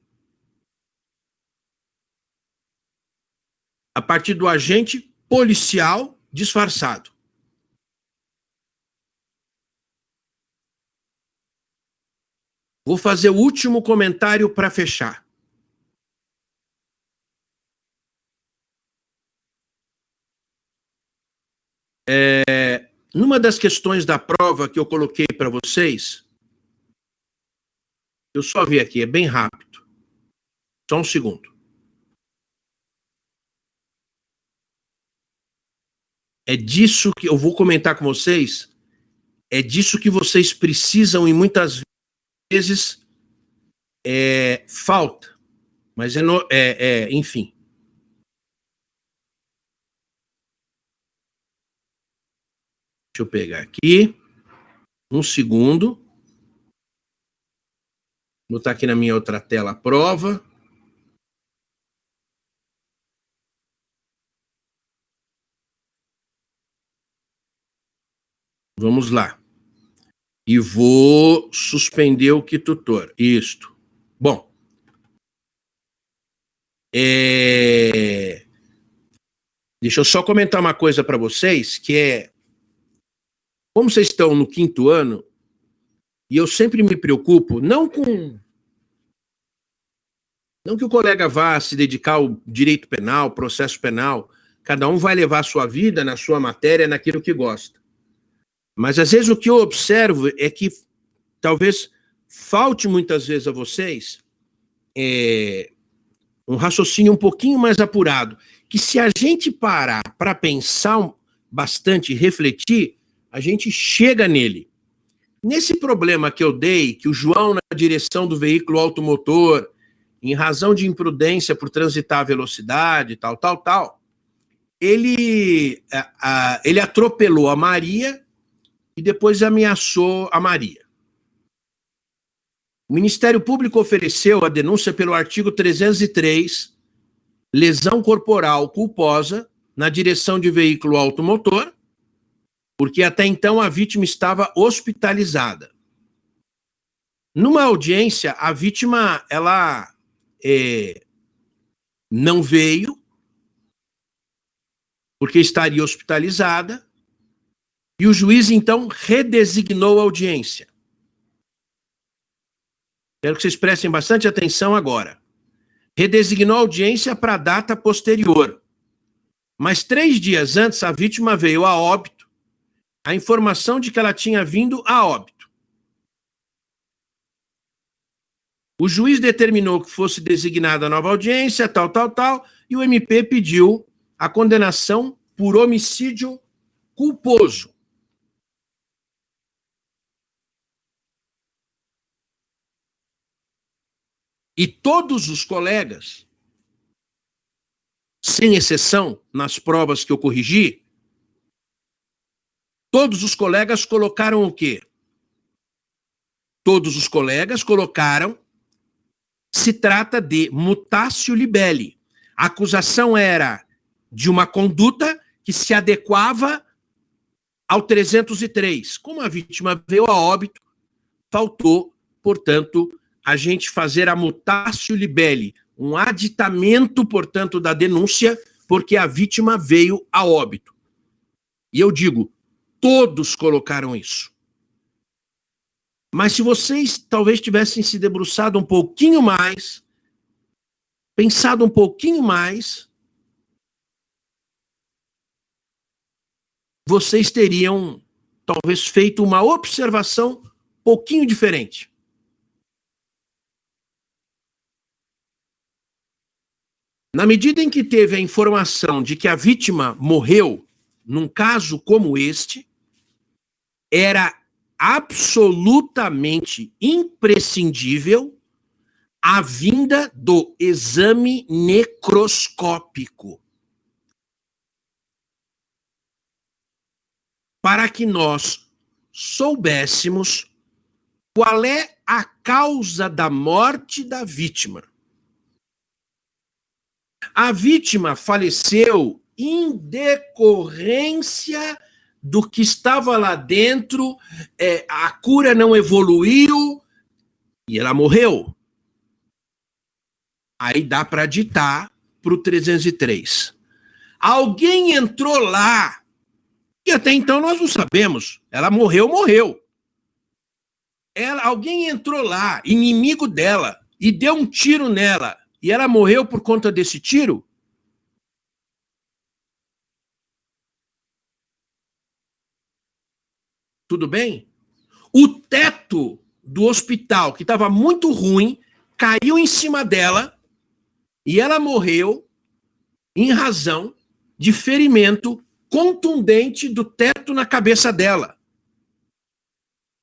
policial disfarçado. Vou fazer o último comentário para fechar. Numa das questões da prova que eu coloquei para vocês, eu só vi aqui, é bem rápido. Só um segundo. É disso que eu vou comentar com vocês, é disso que vocês precisam e muitas vezes falta. Mas enfim. Deixa eu pegar aqui. Um segundo. Vou botar aqui na minha outra tela a prova. Vamos lá. E vou suspender o que tutor. Isto. Bom. Deixa eu só comentar uma coisa para vocês, que é... Como vocês estão no 5º ano, e eu sempre me preocupo, não que o colega vá se dedicar ao direito penal, processo penal, cada um vai levar a sua vida na sua matéria, naquilo que gosta. Mas, às vezes, o que eu observo é que talvez falte muitas vezes a vocês um raciocínio um pouquinho mais apurado, que se a gente parar para pensar bastante e refletir, a gente chega nele. Nesse problema que eu dei, que o João, na direção do veículo automotor, em razão de imprudência por transitar a velocidade, ele atropelou a Maria e depois ameaçou a Maria. O Ministério Público ofereceu a denúncia pelo artigo 303, lesão corporal culposa na direção de veículo automotor, porque até então a vítima estava hospitalizada. Numa audiência, a vítima ela não veio, porque estaria hospitalizada, e o juiz, então, redesignou a audiência. Quero que vocês prestem bastante atenção agora. Redesignou a audiência para a data posterior. Mas 3 dias antes, a vítima veio a óbito, a informação de que ela tinha vindo a óbito. O juiz determinou que fosse designada a nova audiência, tal, e o MP pediu a condenação por homicídio culposo. E todos os colegas, sem exceção, nas provas que eu corrigi, todos os colegas colocaram o quê? Todos os colegas colocaram: se trata de mutatio libelli. A acusação era de uma conduta que se adequava ao 303. Como a vítima veio a óbito, faltou, portanto, a gente fazer a mutatio libelli, um aditamento, portanto, da denúncia, porque a vítima veio a óbito. E eu digo, todos colocaram isso. Mas se vocês talvez tivessem se debruçado um pouquinho mais, pensado um pouquinho mais, vocês teriam talvez feito uma observação um pouquinho diferente. Na medida em que teve a informação de que a vítima morreu, num caso como este, era absolutamente imprescindível a vinda do exame necroscópico, para que nós soubéssemos qual é a causa da morte da vítima. A vítima faleceu em decorrência do que estava lá dentro, a cura não evoluiu e ela morreu. Aí dá para ditar para o 303. Alguém entrou lá, e até então nós não sabemos, ela morreu. Alguém entrou lá, inimigo dela, e deu um tiro nela, e ela morreu por conta desse tiro? Tudo bem? O teto do hospital, que estava muito ruim, caiu em cima dela e ela morreu em razão de ferimento contundente do teto na cabeça dela.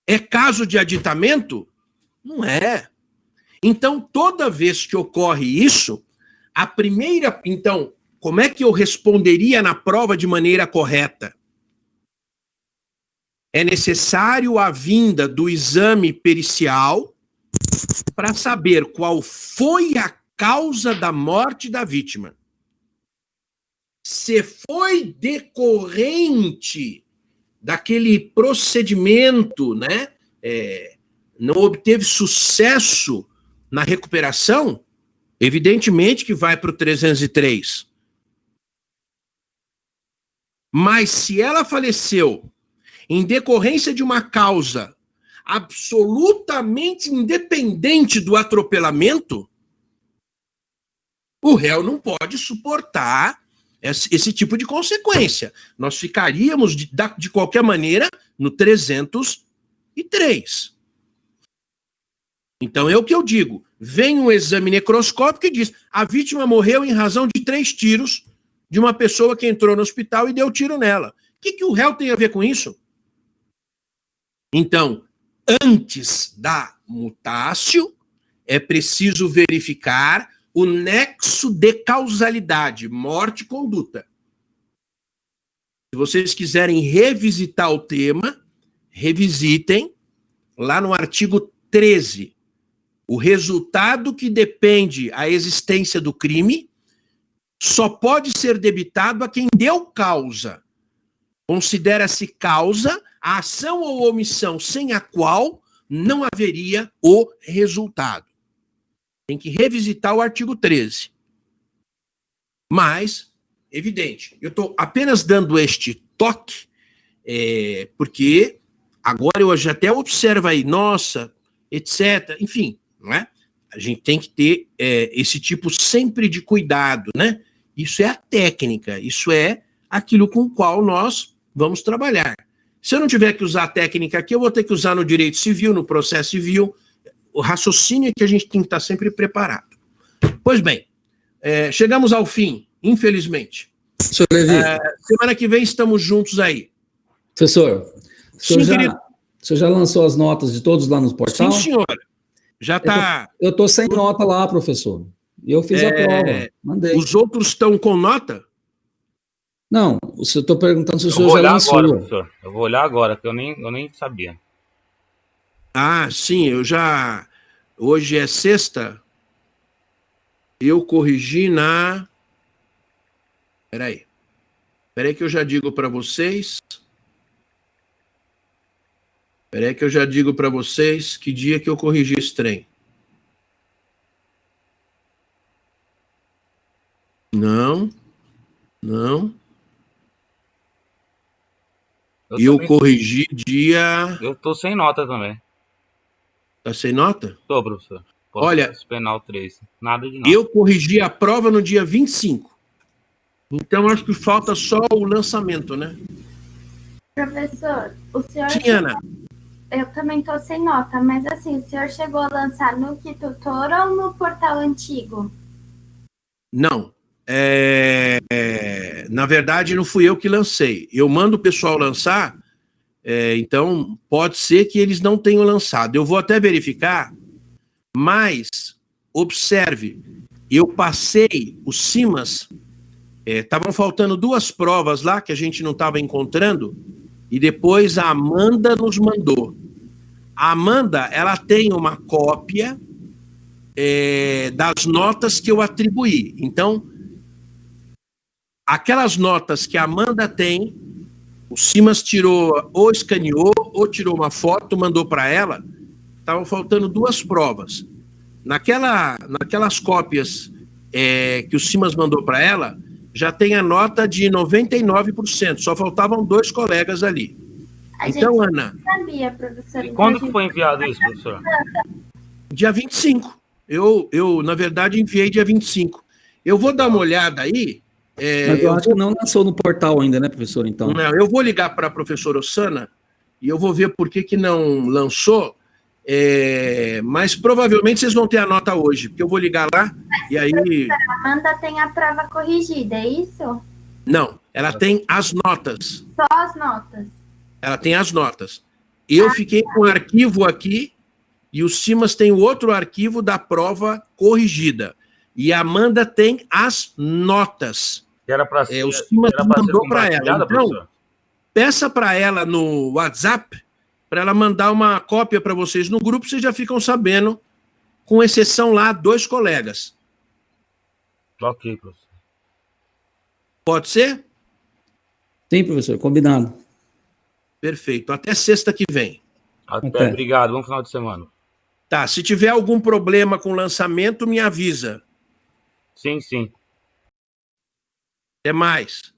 É caso de aditamento? Não é. Então, toda vez que ocorre isso, então, como é que eu responderia na prova de maneira correta? É necessário a vinda do exame pericial para saber qual foi a causa da morte da vítima. Se foi decorrente daquele procedimento, né, não obteve sucesso na recuperação, evidentemente que vai para o 303. Mas se ela faleceu em decorrência de uma causa absolutamente independente do atropelamento, o réu não pode suportar esse tipo de consequência. Nós ficaríamos, de qualquer maneira, no 303. Então é o que eu digo. Vem um exame necroscópico e diz: a vítima morreu em razão de 3 tiros de uma pessoa que entrou no hospital e deu tiro nela. O que o réu tem a ver com isso? Então, antes da mutácio, é preciso verificar o nexo de causalidade, morte e conduta. Se vocês quiserem revisitar o tema, revisitem lá no artigo 13. O resultado que depende a existência do crime só pode ser debitado a quem deu causa. Considera-se causa a ação ou omissão sem a qual não haveria o resultado. Tem que revisitar o artigo 13. Mas, evidente, eu estou apenas dando este toque, porque agora eu já até observo aí, nossa, etc. Enfim, não é? A gente tem que ter esse tipo sempre de cuidado, né? Isso é a técnica, isso é aquilo com o qual nós vamos trabalhar. Se eu não tiver que usar a técnica aqui, eu vou ter que usar no direito civil, no processo civil. O raciocínio é que a gente tem que estar sempre preparado. Pois bem, chegamos ao fim, infelizmente. Professor Levi. Semana que vem estamos juntos aí. Professor, o Sim, senhor já lançou as notas de todos lá no portal? Sim, senhor. Já está. Eu estou sem nota lá, professor. Eu fiz a prova, mandei. Os outros estão com nota? Não, eu estou perguntando se o Eu senhor vou já olhar lançou. agora, professor. Eu vou olhar agora, que eu nem sabia. Ah, sim, eu já. Hoje é sexta. Eu corrigi na. Peraí que eu já digo para vocês. Que dia que eu corrigi esse trem. Não. Eu corrigi dia... Eu tô sem nota também. Tá sem nota? Tô, professor. Olha, penal 3. Nada de nota. Eu corrigi a prova no dia 25. Então, acho que falta só o lançamento, né? Professor, o senhor... Sim, Ana. Eu também tô sem nota, mas assim, o senhor chegou a lançar no Kitutor ou no portal antigo? Não. Na verdade, não fui eu que lancei. Eu mando o pessoal lançar, então pode ser que eles não tenham lançado. Eu vou até verificar, mas observe, eu passei os CIMAS, estavam faltando 2 provas lá que a gente não estava encontrando, e depois a Amanda nos mandou. A Amanda, ela tem uma cópia das notas que eu atribuí. Então, aquelas notas que a Amanda tem, o Simas tirou, ou escaneou, ou tirou uma foto, mandou para ela, estavam faltando 2 provas. Naquelas cópias que o Simas mandou para ela, já tem a nota de 99%, só faltavam 2 colegas ali. Então, Ana... Sabia, professor. E quando que foi enviado isso, professor? Dia 25. Eu, na verdade, enviei dia 25. Eu vou dar uma olhada aí. Mas eu acho que não lançou no portal ainda, né, professor? Então. Não, eu vou ligar para a professora Ossana e eu vou ver por que não lançou. Mas provavelmente vocês vão ter a nota hoje, porque eu vou ligar lá e aí... A Amanda tem a prova corrigida, é isso? Não, ela tem as notas. Só as notas. Ela tem as notas. Eu fiquei com o arquivo aqui e o Simas tem o outro arquivo da prova corrigida. E a Amanda tem as notas. Que era para ser, o Simas mandou para ela. Então, professor? peça para ela no WhatsApp para ela mandar uma cópia para vocês no grupo, vocês já ficam sabendo, com exceção lá, 2 colegas. Ok, professor. Pode ser? Sim, professor, combinado. Perfeito. Até sexta que vem. Até. Obrigado. Bom final de semana. Tá, se tiver algum problema com o lançamento, me avisa. Sim. Até mais.